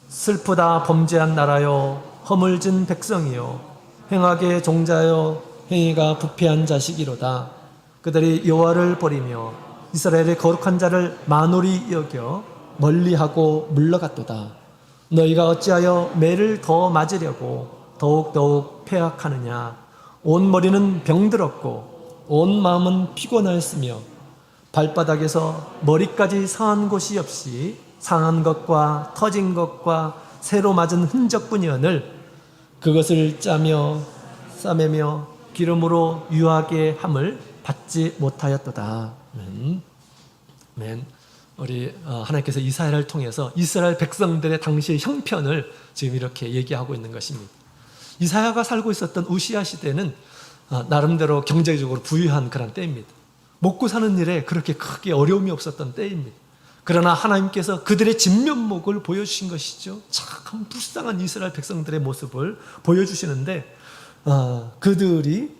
슬프다 범죄한 나라요, 허물진 백성이요, 행악의 종자요, 행위가 부패한 자식이로다. 그들이 여호와를 버리며 이스라엘의 거룩한 자를 만홀히 여겨 멀리하고 물러갔도다. 너희가 어찌하여 매를 더 맞으려고 더욱더욱 패악하느냐. 온 머리는 병들었고 온 마음은 피곤하였으며 발바닥에서 머리까지 상한 곳이 없이 상한 것과 터진 것과 새로 맞은 흔적뿐이거늘 그것을 짜며 싸매며 기름으로 유하게 함을 받지 못하였도다. 아멘. 우리 하나님께서 이사야를 통해서 이스라엘 백성들의 당시의 형편을 지금 이렇게 얘기하고 있는 것입니다. 이사야가 살고 있었던 우시야 시대는 나름대로 경제적으로 부유한 그런 때입니다. 먹고 사는 일에 그렇게 크게 어려움이 없었던 때입니다. 그러나 하나님께서 그들의 진면목을 보여주신 것이죠. 참 불쌍한 이스라엘 백성들의 모습을 보여주시는데 그들이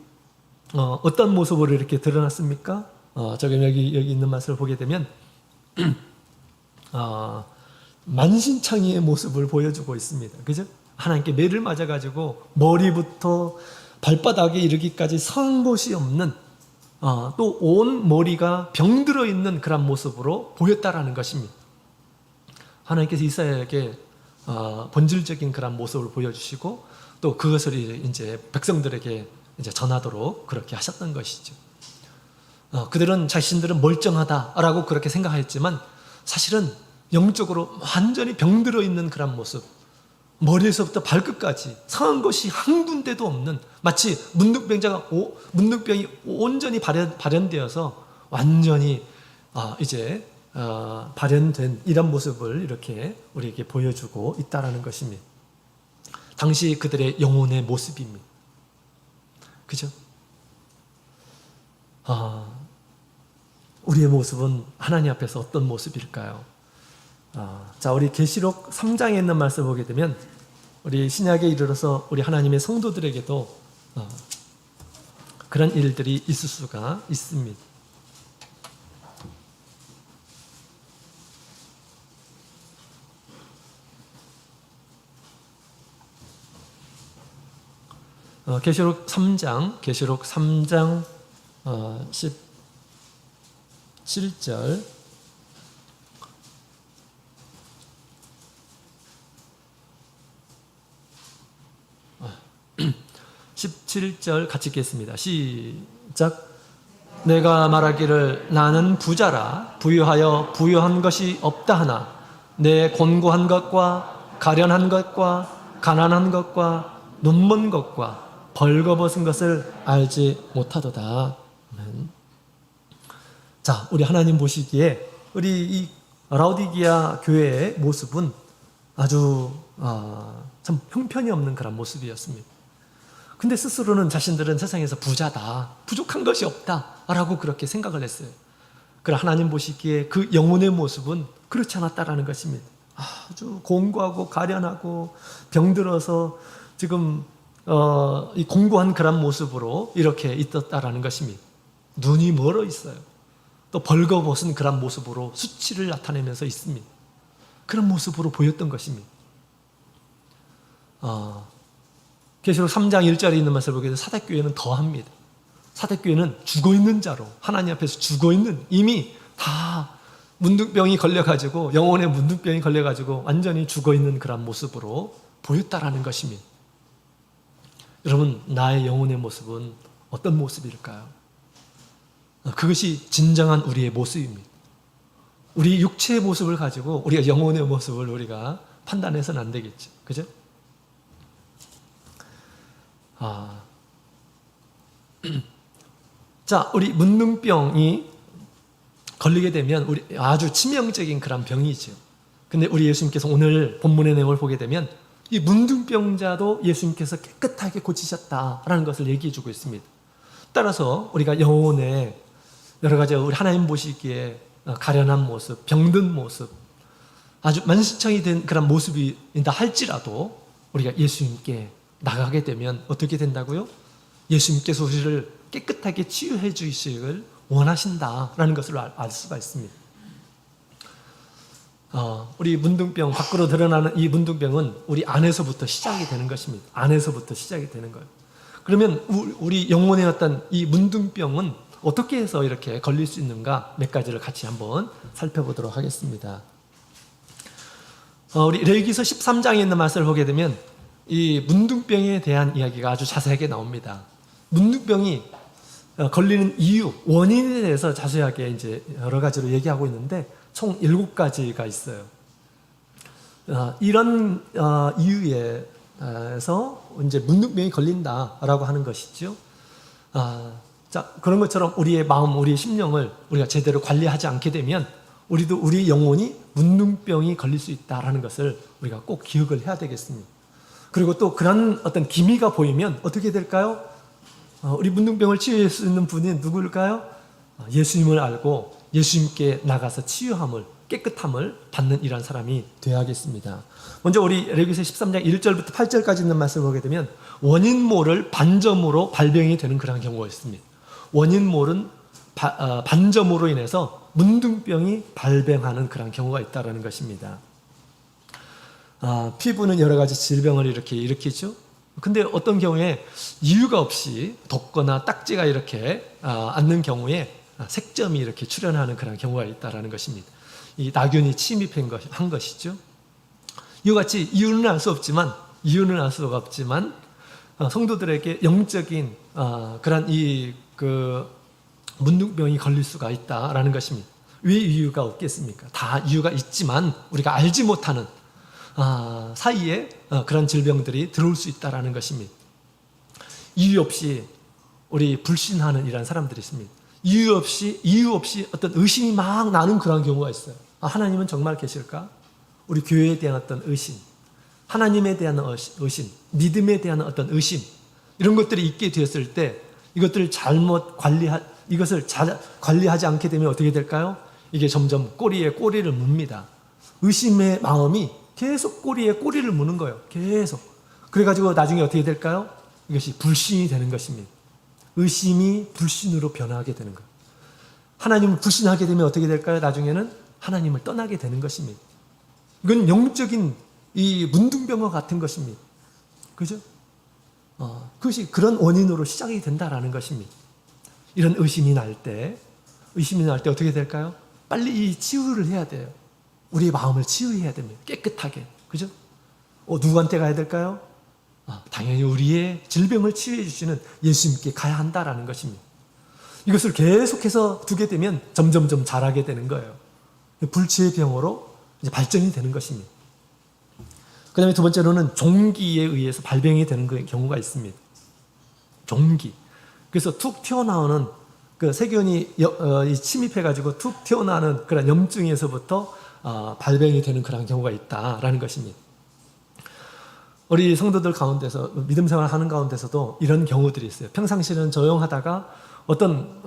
어떤 모습으로 이렇게 드러났습니까? 여기 있는 말씀을 보게 되면 만신창이의 모습을 보여주고 있습니다. 그죠? 하나님께 매를 맞아가지고 머리부터 발바닥에 이르기까지 선 곳이 없는 또 온 머리가 병들어 있는 그런 모습으로 보였다라는 것입니다. 하나님께서 이사야에게 본질적인 그런 모습을 보여주시고 또 그것을 이제 백성들에게 이제 전하도록 그렇게 하셨던 것이죠. 그들은 자신들은 멀쩡하다라고 그렇게 생각했지만 사실은 영적으로 완전히 병들어 있는 그런 모습, 머리에서부터 발끝까지 상한 것이 한 군데도 없는, 마치 문둥병이 온전히 발현되어서 완전히 이제 발현된 이런 모습을 이렇게 우리에게 보여주고 있다라는 것입니다. 당시 그들의 영혼의 모습입니다. 그죠? 우리의 모습은 하나님 앞에서 어떤 모습일까요? 자, 우리 계시록 3장에 있는 말씀을 보게 되면 우리 신약에 이르러서 우리 하나님의 성도들에게도 그런 일들이 있을 수가 있습니다. 계시록 3장 17절 17절 같이 읽겠습니다. 시작. 내가 말하기를 나는 부자라 부유하여 부유한 것이 없다 하나 내 곤고한 것과 가련한 것과 가난한 것과 눈먼 것과 벌거벗은 것을 알지 못하도다. 아멘. 자, 우리 하나님 보시기에 우리 이 라오디게아 교회의 모습은 아주 참 형편이 없는 그런 모습이었습니다. 근데 스스로는 자신들은 세상에서 부자다, 부족한 것이 없다 라고 그렇게 생각을 했어요. 그러나 하나님 보시기에 그 영혼의 모습은 그렇지 않았다라는 것입니다. 아주 공고하고 가련하고 병들어서 지금 이 공고한 그런 모습으로 이렇게 있었다라는 것입니다. 눈이 멀어 있어요. 또 벌거벗은 그런 모습으로 수치를 나타내면서 있습니다. 그런 모습으로 보였던 것입니다. 계시록 3장 1절에 있는 말씀을 보게 되면 사대교회는 더합니다. 사대교회는 죽어있는 자로 하나님 앞에서 죽어있는, 이미 다 문둥병이 걸려가지고, 영혼의 문둥병이 걸려가지고 완전히 죽어있는 그런 모습으로 보였다라는 것입니다. 여러분, 나의 영혼의 모습은 어떤 모습일까요? 그것이 진정한 우리의 모습입니다. 우리 육체의 모습을 가지고 우리가 영혼의 모습을 우리가 판단해서는 안 되겠죠. 그죠? 자, 우리 문둥병이 걸리게 되면 우리 아주 치명적인 그런 병이죠. 근데 우리 예수님께서 오늘 본문의 내용을 보게 되면 이 문둥병자도 예수님께서 깨끗하게 고치셨다라는 것을 얘기해 주고 있습니다. 따라서 우리가 영혼에 여러 가지 우리 하나님 보시기에 가련한 모습, 병든 모습, 아주 만신창이 된 그런 모습이다 할지라도 우리가 예수님께 나가게 되면 어떻게 된다고요? 예수님께서 우리를 깨끗하게 치유해 주시길 원하신다라는 것을 알 수가 있습니다. 우리 문둥병, 밖으로 드러나는 이 문둥병은 우리 안에서부터 시작이 되는 것입니다. 안에서부터 시작이 되는 거예요. 그러면 우리 영혼의 어떤 이 문둥병은 어떻게 해서 이렇게 걸릴 수 있는가 몇 가지를 같이 한번 살펴보도록 하겠습니다. 우리 레위기서 13장에 있는 말씀을 보게 되면 이 문둥병에 대한 이야기가 아주 자세하게 나옵니다. 문둥병이 걸리는 이유, 원인에 대해서 자세하게 이제 여러 가지로 얘기하고 있는데 총 7가지가 있어요. 이런 이유에서 이제 문둥병이 걸린다라고 하는 것이죠. 자, 그런 것처럼 우리의 마음, 우리의 심령을 우리가 제대로 관리하지 않게 되면 우리도 우리 영혼이 문둥병이 걸릴 수 있다라는 것을 우리가 꼭 기억을 해야 되겠습니다. 그리고 또 그런 어떤 기미가 보이면 어떻게 될까요? 우리 문둥병을 치유할 수 있는 분이 누구일까요? 예수님을 알고 예수님께 나가서 치유함을, 깨끗함을 받는 이런 사람이 되어야겠습니다. 먼저 우리 레위기서 13장 1절부터 8절까지 있는 말씀을 보게 되면 원인 모를 반점으로 발병이 되는 그런 경우가 있습니다. 원인 모른 반점으로 인해서 문둥병이 발병하는 그런 경우가 있다는 것입니다. 피부는 여러 가지 질병을 이렇게 일으키죠. 근데 어떤 경우에 이유가 없이 돋거나 딱지가 이렇게 앉는 경우에 색점이 이렇게 출현하는 그런 경우가 있다는 것입니다. 이 나균이 침입한 것이죠. 이와 같이 이유는 알 수가 없지만 성도들에게 영적인 그런 그 문둥병이 걸릴 수가 있다라는 것입니다. 왜 이유가 없겠습니까? 다 이유가 있지만 우리가 알지 못하는 사이에 그런 질병들이 들어올 수 있다라는 것입니다. 이유 없이 우리 불신하는 이런 사람들이 있습니다. 이유 없이 어떤 의심이 막 나는 그런 경우가 있어요. 하나님은 정말 계실까? 우리 교회에 대한 어떤 의심, 하나님에 대한 의심, 믿음에 대한 어떤 의심, 이런 것들이 있게 되었을 때 이것을 이것을 잘 관리하지 않게 되면 어떻게 될까요? 이게 점점 꼬리에 꼬리를 뭅니다. 의심의 마음이 계속 꼬리에 꼬리를 무는 거예요. 계속. 그래가지고 나중에 어떻게 될까요? 이것이 불신이 되는 것입니다. 의심이 불신으로 변하게 되는 거예요. 하나님을 불신하게 되면 어떻게 될까요? 나중에는 하나님을 떠나게 되는 것입니다. 이건 영적인 이 문둥병과 같은 것입니다. 그죠? 그것이 그런 원인으로 시작이 된다라는 것입니다. 이런 의심이 날 때 어떻게 될까요? 빨리 이 치유를 해야 돼요. 우리의 마음을 치유해야 됩니다. 깨끗하게. 그죠? 누구한테 가야 될까요? 당연히 우리의 질병을 치유해 주시는 예수님께 가야 한다라는 것입니다. 이것을 계속해서 두게 되면 점점점 자라게 되는 거예요. 불치의 병으로 이제 발전이 되는 것입니다. 그 다음에 두 번째로는 종기에 의해서 발병이 되는 경우가 있습니다. 종기. 그래서 툭 튀어나오는 그 세균이 침입해가지고 툭 튀어나오는 그런 염증에서부터 발병이 되는 그런 경우가 있다라는 것입니다. 우리 성도들 가운데서 믿음 생활 하는 가운데서도 이런 경우들이 있어요. 평상시는 조용하다가 어떤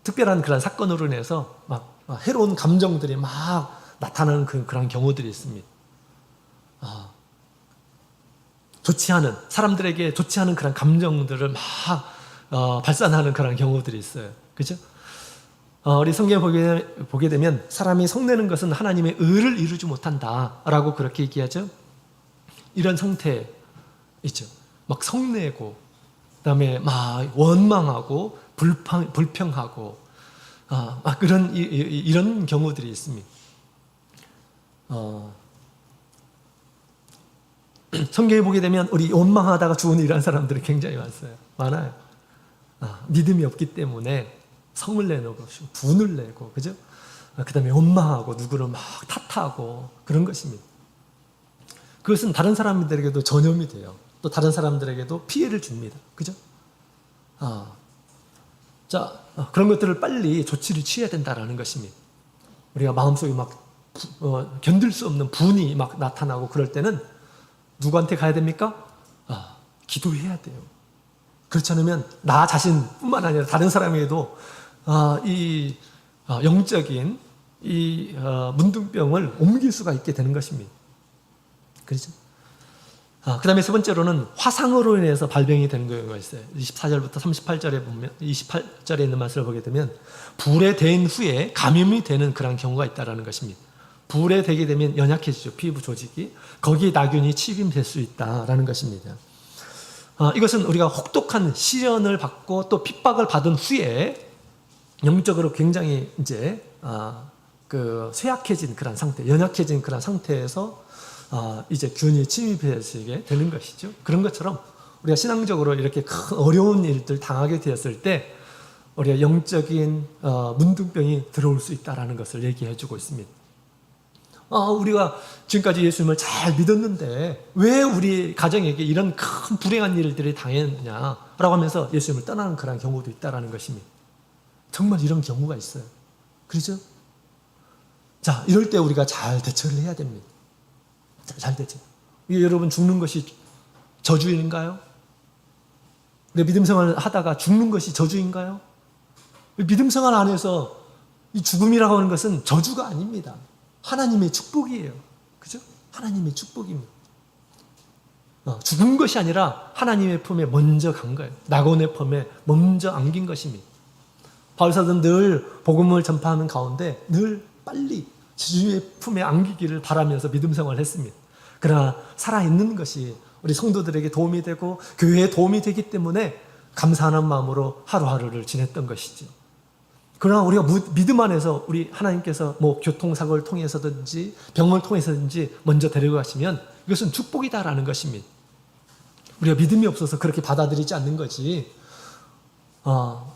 특별한 그런 사건으로 인해서 막 해로운 감정들이 막 나타나는 그런 경우들이 있습니다. 사람들에게 좋지 않은 그런 감정들을 막 발산하는 그런 경우들이 있어요. 그죠? 우리 성경에 보게 되면 사람이 성내는 것은 하나님의 의를 이루지 못한다라고 그렇게 얘기하죠. 이런 상태 있죠. 막 성내고, 그다음에 막 원망하고 불평하고, 막 이런 경우들이 있습니다. 성경에 보게 되면 우리 원망하다가 죽은 이런 사람들이 굉장히 많아요. 믿음이 없기 때문에 성을 내고 분을 내고, 그죠? 그다음에 원망하고 누구를 막 탓하고 그런 것입니다. 그것은 다른 사람들에게도 전염이 돼요. 또 다른 사람들에게도 피해를 줍니다. 그죠? 그런 것들을 빨리 조치를 취해야 된다라는 것입니다. 우리가 마음속에 막 견딜 수 없는 분이 막 나타나고 그럴 때는 누구한테 가야 됩니까? 기도해야 돼요. 그렇지 않으면 나 자신뿐만 아니라 다른 사람에게도 이 영적인 이 문둥병을 옮길 수가 있게 되는 것입니다. 그렇죠? 그 다음에 세 번째로는 화상으로 인해서 발병이 되는 경우가 있어요. 24절부터 38절에 보면, 28절에 있는 말씀을 보게 되면 불에 댄 후에 감염이 되는 그런 경우가 있다는 것입니다. 불에 대게 되면 연약해지죠. 피부 조직이. 거기에 나균이 침입될 수 있다는 것입니다. 이것은 우리가 혹독한 시련을 받고 또 핍박을 받은 후에 영적으로 굉장히 이제 쇠약해진 그런 상태, 연약해진 그런 상태에서 이제 균이 침입하게 되는 것이죠. 그런 것처럼 우리가 신앙적으로 이렇게 큰 어려운 일들 당하게 되었을 때 우리가 영적인 문둥병이 들어올 수 있다는 것을 얘기해 주고 있습니다. 우리가 지금까지 예수님을 잘 믿었는데 왜 우리 가정에게 이런 큰 불행한 일들이 당했느냐라고 하면서 예수님을 떠나는 그런 경우도 있다는 것입니다. 정말 이런 경우가 있어요. 그렇죠? 자, 이럴 때 우리가 잘 대처를 해야 됩니다. 잘 대처. 여러분, 죽는 것이 저주인가요? 우리 믿음 생활을 하다가 죽는 것이 저주인가요? 믿음 생활 안에서 이 죽음이라고 하는 것은 저주가 아닙니다. 하나님의 축복이에요. 그죠? 하나님의 축복입니다. 죽은 것이 아니라 하나님의 품에 먼저 간 거예요. 낙원의 품에 먼저 안긴 것입니다. 바울사도는 늘 복음을 전파하는 가운데 늘 빨리 주의 품에 안기기를 바라면서 믿음 생활을 했습니다. 그러나 살아있는 것이 우리 성도들에게 도움이 되고 교회에 도움이 되기 때문에 감사하는 마음으로 하루하루를 지냈던 것이죠. 그러나 우리가 믿음 안에서 우리 하나님께서 교통사고를 통해서든지 병을 통해서든지 먼저 데려가시면 이것은 축복이다라는 것입니다. 우리가 믿음이 없어서 그렇게 받아들이지 않는 거지.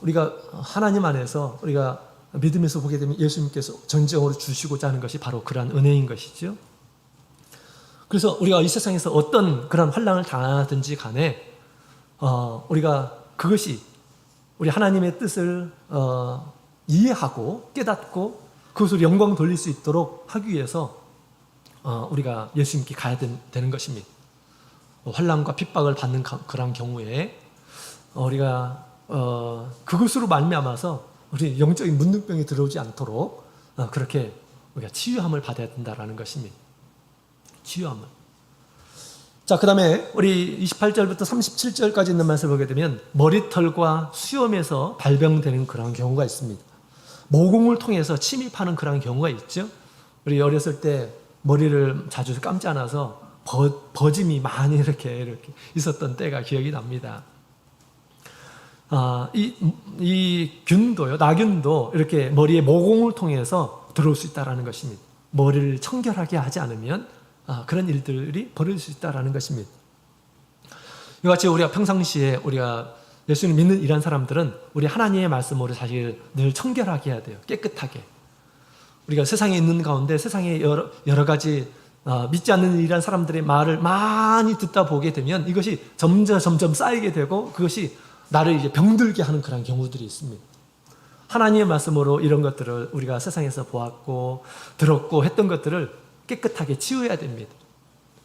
우리가 하나님 안에서 우리가 믿음에서 보게 되면 예수님께서 전적으로 주시고자 하는 것이 바로 그러한 은혜인 것이죠. 그래서 우리가 이 세상에서 어떤 그런 환난을 당하든지 간에 우리가 그것이 우리 하나님의 뜻을 이해하고 깨닫고 그것으로 영광 돌릴 수 있도록 하기 위해서 우리가 예수님께 가야 되는 것입니다. 환난과 핍박을 받는 그런 경우에 우리가 그것으로 말미암아서 우리 영적인 문둥병이 들어오지 않도록 그렇게 우리가 치유함을 받아야 된다라는 것입니다. 치유함을. 자, 그 다음에 우리 28절부터 37절까지 있는 말씀을 보게 되면 머리털과 수염에서 발병되는 그런 경우가 있습니다. 모공을 통해서 침입하는 그런 경우가 있죠. 우리 어렸을 때 머리를 자주 감지 않아서 버짐이 많이 이렇게 있었던 때가 기억이 납니다. 이 균도요, 나균도 이렇게 머리에 모공을 통해서 들어올 수 있다는 것입니다. 머리를 청결하게 하지 않으면 그런 일들이 벌어질 수 있다는 것입니다. 이와 같이 우리가 평상시에 우리가 예수님 믿는 이런 사람들은 우리 하나님의 말씀으로 사실 늘 청결하게 해야 돼요. 깨끗하게. 우리가 세상에 있는 가운데 세상에 여러 가지 믿지 않는 이런 사람들의 말을 많이 듣다 보게 되면 이것이 점점 쌓이게 되고 그것이 나를 이제 병들게 하는 그런 경우들이 있습니다. 하나님의 말씀으로 이런 것들을 우리가 세상에서 보았고 들었고 했던 것들을 깨끗하게 치유해야 됩니다.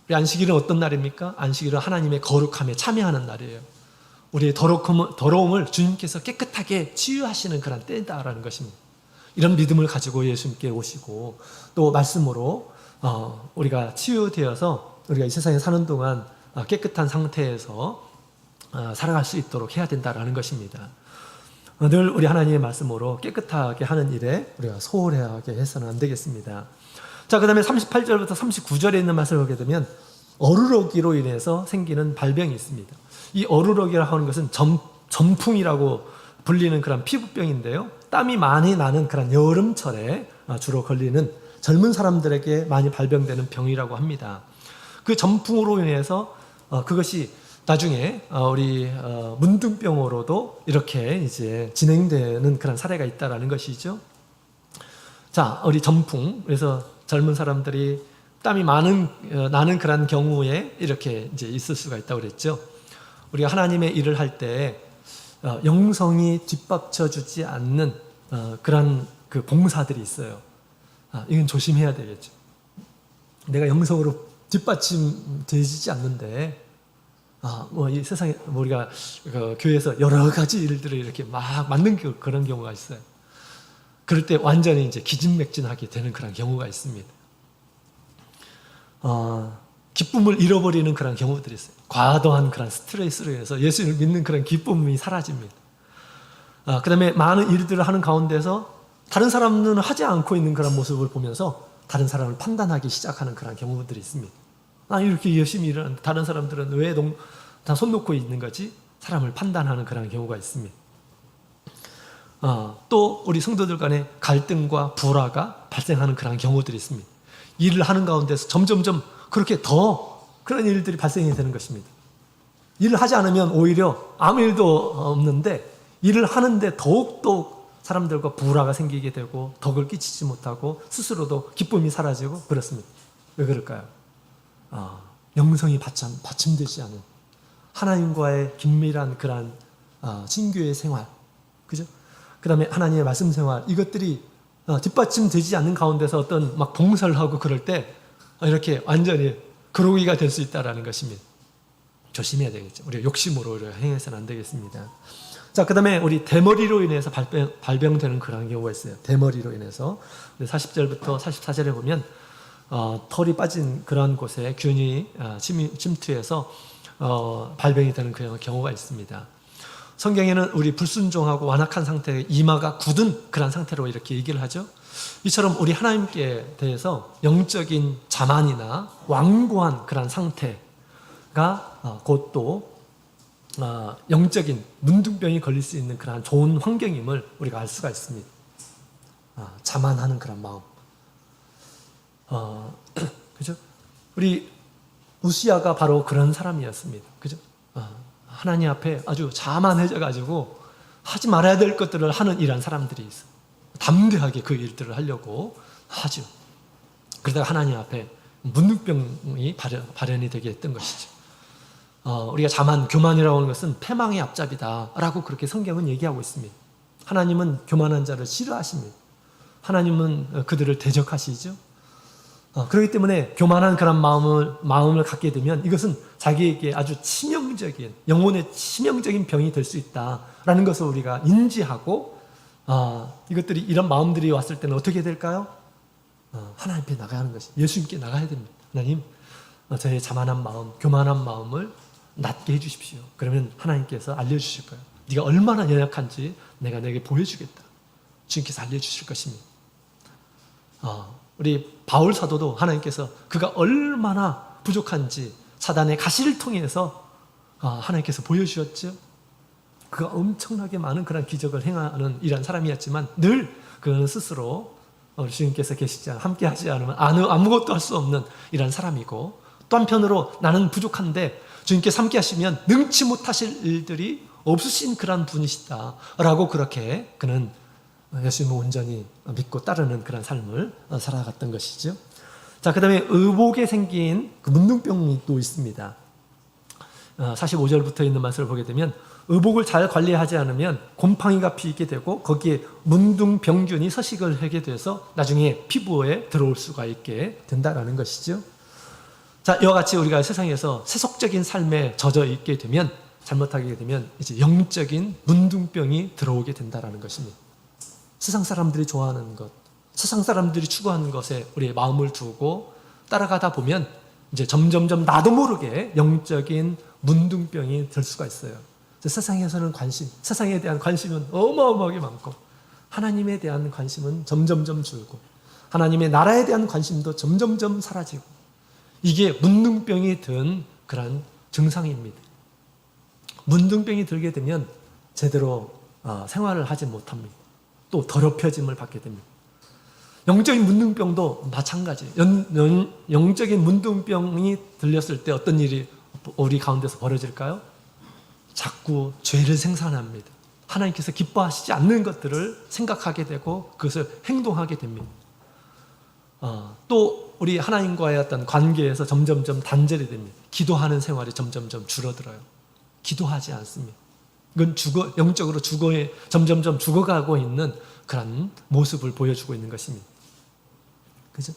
우리 안식일은 어떤 날입니까? 안식일은 하나님의 거룩함에 참여하는 날이에요. 우리의 더러움을 주님께서 깨끗하게 치유하시는 그런 때다라는 것입니다. 이런 믿음을 가지고 예수님께 오시고 또 말씀으로 우리가 치유되어서 우리가 이 세상에 사는 동안 깨끗한 상태에서 살아갈 수 있도록 해야 된다라는 것입니다. 늘 우리 하나님의 말씀으로 깨끗하게 하는 일에 우리가 소홀하게 해서는 안 되겠습니다. 자, 그 다음에 38절부터 39절에 있는 말씀을 보게 되면 어루러기로 인해서 생기는 발병이 있습니다. 이 어루러기라고 하는 것은 전풍이라고 불리는 그런 피부병인데요. 땀이 많이 나는 그런 여름철에 주로 걸리는 젊은 사람들에게 많이 발병되는 병이라고 합니다. 그 전풍으로 인해서 그것이 나중에 우리 문둥병으로도 이렇게 이제 진행되는 그런 사례가 있다라는 것이죠. 자, 우리 전풍, 그래서 젊은 사람들이 땀이 나는 그런 경우에 이렇게 이제 있을 수가 있다고 그랬죠. 우리가 하나님의 일을 할 때 영성이 뒷받쳐주지 않는 그런 그 봉사들이 있어요. 이건 조심해야 되겠죠. 내가 영성으로 뒷받침되지 않는데 이 세상에 우리가 교회에서 여러 가지 일들을 이렇게 막 만든 그런 경우가 있어요. 그럴 때 완전히 이제 기진맥진하게 되는 그런 경우가 있습니다. 기쁨을 잃어버리는 그런 경우들이 있어요. 과도한 그런 스트레스로 인해서 예수를 믿는 그런 기쁨이 사라집니다. 그 다음에 많은 일들을 하는 가운데서 다른 사람은 하지 않고 있는 그런 모습을 보면서 다른 사람을 판단하기 시작하는 그런 경우들이 있습니다. 이렇게 열심히 일하는데 다른 사람들은 왜 다 손 놓고 있는 거지? 사람을 판단하는 그런 경우가 있습니다. 또 우리 성도들 간에 갈등과 불화가 발생하는 그런 경우들이 있습니다. 일을 하는 가운데서 점점점 그렇게 더 그런 일들이 발생이 되는 것입니다. 일을 하지 않으면 오히려 아무 일도 없는데 일을 하는데 더욱더 사람들과 불화가 생기게 되고 덕을 끼치지 못하고 스스로도 기쁨이 사라지고 그렇습니다. 왜 그럴까요? 영성이 받침되지 않은 하나님과의 긴밀한 그런 신교의 생활, 그죠? 그 다음에 하나님의 말씀 생활, 이것들이 뒷받침되지 않는 가운데서 어떤 막 봉사를 하고 그럴 때 이렇게 완전히 그러기가 될 수 있다는 것입니다. 조심해야 되겠죠. 우리가 욕심으로 행해서는 안 되겠습니다. 자, 그 다음에 우리 대머리로 인해서 발병되는 그런 경우가 있어요. 대머리로 인해서 40절부터 44절에 보면 털이 빠진 그런 곳에 균이 침투해서 발병이 되는 그런 경우가 있습니다. 성경에는 우리 불순종하고 완악한 상태, 이마가 굳은 그런 상태로 이렇게 얘기를 하죠. 이처럼 우리 하나님께 대해서 영적인 자만이나 완고한 그런 상태가 곧 또 영적인 문둥병이 걸릴 수 있는 그런 좋은 환경임을 우리가 알 수가 있습니다. 자만하는 그런 마음. 그죠? 우리 우시야가 바로 그런 사람이었습니다. 그죠? 하나님 앞에 아주 자만해져 가지고 하지 말아야 될 것들을 하는 이런 사람들이 있어. 담대하게 그 일들을 하려고 하죠. 그러다가 하나님 앞에 문둥병이 발현이 되게 했던 것이죠. 우리가 자만, 교만이라고 하는 것은 패망의 앞잡이다라고 그렇게 성경은 얘기하고 있습니다. 하나님은 교만한 자를 싫어하십니다. 하나님은 그들을 대적하시죠. 그렇기 때문에 교만한 그런 마음을 갖게 되면 이것은 자기에게 아주 치명적인, 영혼의 치명적인 병이 될 수 있다라는 것을 우리가 인지하고, 이것들이, 이런 마음들이 왔을 때는 어떻게 될까요? 하나님 앞에 나가야 하는 것이, 예수님께 나가야 됩니다. 하나님, 저의 자만한 마음, 교만한 마음을 낫게 해주십시오. 그러면 하나님께서 알려주실 거예요. 네가 얼마나 연약한지 내가 내게 보여주겠다. 주님께서 알려주실 것입니다. 우리 바울 사도도 하나님께서 그가 얼마나 부족한지 사단의 가시를 통해서 하나님께서 보여주셨죠. 그가 엄청나게 많은 그런 기적을 행하는 이런 사람이었지만 늘 그는 스스로 주님께서 계시지 않으면, 함께 하지 않으면 아무것도 할 수 없는 이런 사람이고, 또 한편으로 나는 부족한데 주님께서 함께 하시면 능치 못하실 일들이 없으신 그런 분이시다라고 그렇게 그는 예수님을 온전히 믿고 따르는 그런 삶을 살아갔던 것이죠. 자, 그 다음에 의복에 생긴 그 문둥병이 또 있습니다. 45절부터 있는 말씀을 보게 되면 의복을 잘 관리하지 않으면 곰팡이가 피게 되고 거기에 문둥병균이 서식을 하게 돼서 나중에 피부에 들어올 수가 있게 된다라는 것이죠. 자, 이와 같이 우리가 세상에서 세속적인 삶에 젖어 있게 되면, 잘못하게 되면 이제 영적인 문둥병이 들어오게 된다라는 것입니다. 세상 사람들이 좋아하는 것, 세상 사람들이 추구하는 것에 우리의 마음을 두고 따라가다 보면 이제 점점점 나도 모르게 영적인 문둥병이 들 수가 있어요. 세상에서는 세상에 대한 관심은 어마어마하게 많고 하나님에 대한 관심은 점점점 줄고 하나님의 나라에 대한 관심도 점점점 사라지고, 이게 문둥병이 든 그런 증상입니다. 문둥병이 들게 되면 제대로 생활을 하지 못합니다. 또 더럽혀짐을 받게 됩니다. 영적인 문둥병도 마찬가지. 영적인 문둥병이 들렸을 때 어떤 일이 우리 가운데서 벌어질까요? 자꾸 죄를 생산합니다. 하나님께서 기뻐하시지 않는 것들을 생각하게 되고 그것을 행동하게 됩니다. 또 우리 하나님과의 어떤 관계에서 점점점 단절이 됩니다. 기도하는 생활이 점점점 줄어들어요. 기도하지 않습니다. 이건 영적으로 점점점 죽어가고 있는 그런 모습을 보여주고 있는 것입니다. 그죠?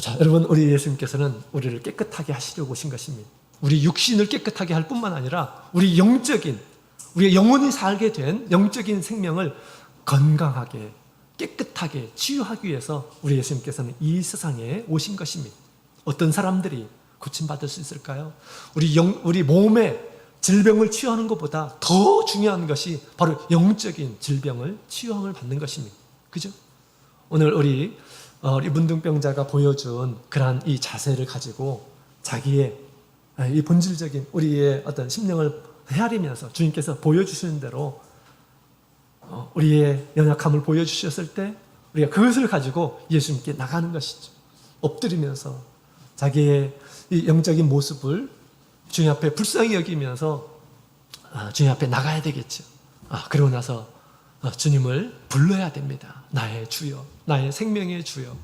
자, 여러분, 우리 예수님께서는 우리를 깨끗하게 하시려고 오신 것입니다. 우리 육신을 깨끗하게 할 뿐만 아니라 우리 우리의 영혼이 살게 된 영적인 생명을 건강하게, 깨끗하게 치유하기 위해서 우리 예수님께서는 이 세상에 오신 것입니다. 어떤 사람들이 고침받을 수 있을까요? 우리 몸의 질병을 치유하는 것보다 더 중요한 것이 바로 영적인 질병을 치유함을 받는 것입니다. 그죠? 오늘 우리 문둥병자가 보여준 그러한 이 자세를 가지고 자기의 이 본질적인 우리의 어떤 심령을 헤아리면서 주님께서 보여주시는 대로 우리의 연약함을 보여주셨을 때 우리가 그것을 가지고 예수님께 나가는 것이죠. 엎드리면서 자기의 이 영적인 모습을 주님 앞에 불쌍히 여기면서 주님 앞에 나가야 되겠죠. 그러고 나서 주님을 불러야 됩니다. 나의 주여, 나의 생명의 주여.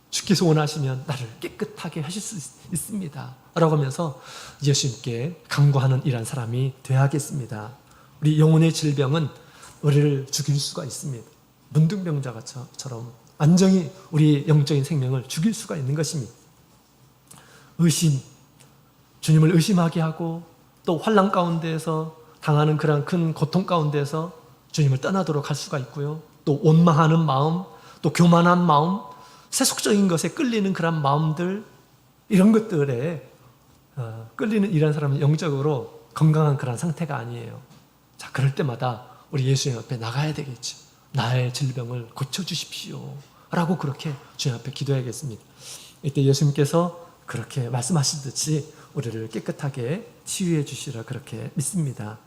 주께서 원하시면 나를 깨끗하게 하실 수 있습니다 라고 하면서 예수님께 간구하는 이런 사람이 되어야겠습니다. 우리 영혼의 질병은 우리를 죽일 수가 있습니다. 문둥병자처럼 완전히 우리 영적인 생명을 죽일 수가 있는 것입니다. 의심, 주님을 의심하게 하고 또 환난 가운데에서 당하는 그런 큰 고통 가운데에서 주님을 떠나도록 할 수가 있고요. 또 원망하는 마음, 또 교만한 마음, 세속적인 것에 끌리는 그런 마음들, 이런 것들에 끌리는 이런 사람은 영적으로 건강한 그런 상태가 아니에요. 자, 그럴 때마다 우리 예수님 앞에 나가야 되겠죠. 나의 질병을 고쳐주십시오 라고 그렇게 주님 앞에 기도해야겠습니다. 이때 예수님께서 그렇게 말씀하시듯이 우리를 깨끗하게 치유해 주시라 그렇게 믿습니다.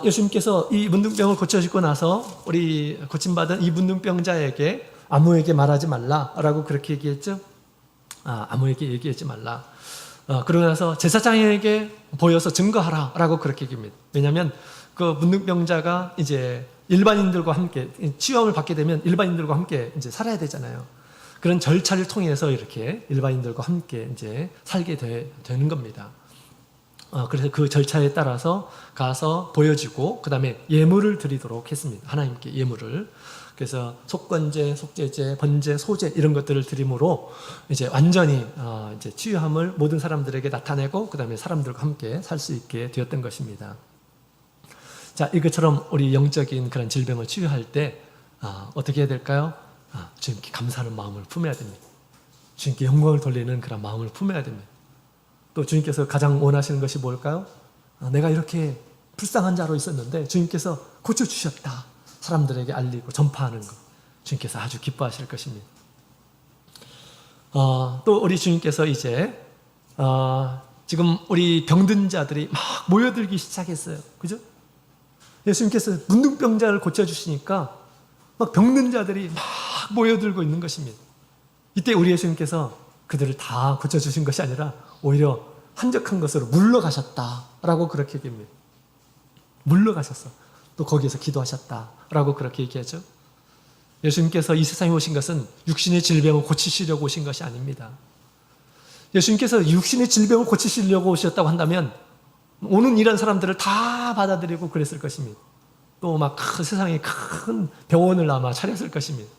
예수님께서 이 문둥병을 고쳐주시고 나서 우리 고침받은 이 문둥병자에게 아무에게 말하지 말라라고 그렇게 얘기했죠. 아무에게 얘기하지 말라. 그러고 나서 제사장에게 보여서 증거하라라고 그렇게 얘기합니다. 왜냐하면 그 문둥병자가 이제 일반인들과 함께 치유함을 받게 되면 일반인들과 함께 이제 살아야 되잖아요. 그런 절차를 통해서 이렇게 일반인들과 함께 이제 살게 되는 겁니다. 그래서 그 절차에 따라서 가서 보여주고 그 다음에 예물을 드리도록 했습니다. 하나님께 예물을. 그래서 속건제, 속죄제, 번제, 소제 이런 것들을 드림으로 이제 완전히 이제 치유함을 모든 사람들에게 나타내고 그 다음에 사람들과 함께 살 수 있게 되었던 것입니다. 자, 이것처럼 우리 영적인 그런 질병을 치유할 때 어떻게 해야 될까요? 주님께 감사하는 마음을 품어야 됩니다. 주님께 영광을 돌리는 그런 마음을 품어야 됩니다. 또 주님께서 가장 원하시는 것이 뭘까요? 내가 이렇게 불쌍한 자로 있었는데 주님께서 고쳐주셨다. 사람들에게 알리고 전파하는 것. 주님께서 아주 기뻐하실 것입니다. 또 우리 주님께서 이제 지금 우리 병든 자들이 막 모여들기 시작했어요. 그죠? 예수님께서 문둥병자를 고쳐주시니까 막 병든 자들이 막 모여들고 있는 것입니다. 이때 우리 예수님께서 그들을 다 고쳐주신 것이 아니라 오히려 한적한 것으로 물러가셨다라고 그렇게 얘기합니다. 물러가셨어. 또 거기에서 기도하셨다라고 그렇게 얘기하죠. 예수님께서 이 세상에 오신 것은 육신의 질병을 고치시려고 오신 것이 아닙니다. 예수님께서 육신의 질병을 고치시려고 오셨다고 한다면 오는 이런 사람들을 다 받아들이고 그랬을 것입니다. 또 막 세상에 큰 병원을 아마 차렸을 것입니다.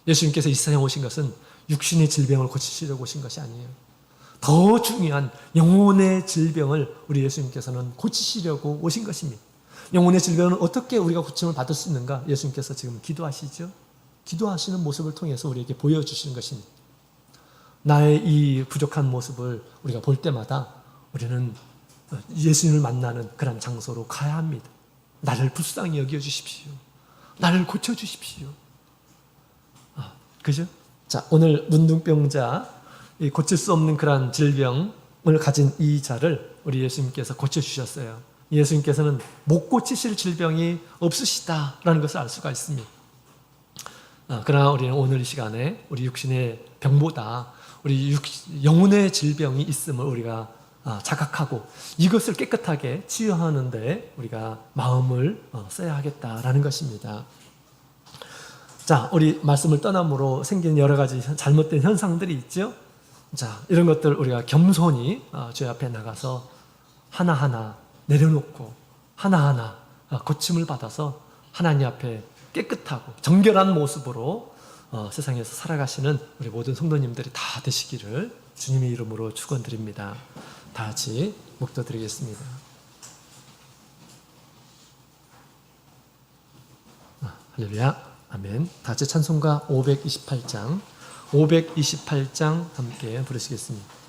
예수님께서 이 세상에 오신 것은 육신의 질병을 고치시려고 오신 것이 아니에요. 더 중요한 영혼의 질병을 우리 예수님께서는 고치시려고 오신 것입니다. 영혼의 질병은 어떻게 우리가 고침을 받을 수 있는가? 예수님께서 지금 기도하시죠? 기도하시는 모습을 통해서 우리에게 보여주시는 것입니다. 나의 이 부족한 모습을 우리가 볼 때마다 우리는 예수님을 만나는 그런 장소로 가야 합니다. 나를 불쌍히 여겨주십시오. 나를 고쳐주십시오. 그죠? 자, 오늘 문둥병자, 고칠 수 없는 그런 질병을 가진 이 자를 우리 예수님께서 고쳐주셨어요. 예수님께서는 못 고치실 질병이 없으시다라는 것을 알 수가 있습니다. 그러나 우리는 오늘 이 시간에 우리 육신의 병보다 우리 영혼의 질병이 있음을 우리가 자각하고 이것을 깨끗하게 치유하는 데 우리가 마음을 써야 하겠다라는 것입니다. 자, 우리 말씀을 떠남으로 생긴 여러 가지 잘못된 현상들이 있죠. 자, 이런 것들 우리가 겸손히 주의 앞에 나가서 하나하나 내려놓고 하나하나 고침을 받아서 하나님 앞에 깨끗하고 정결한 모습으로 세상에서 살아가시는 우리 모든 성도님들이 다 되시기를 주님의 이름으로 축원드립니다. 다 같이 묵도드리겠습니다. 할렐루야, 아멘. 다 같이 찬송가 528장 함께 부르시겠습니다.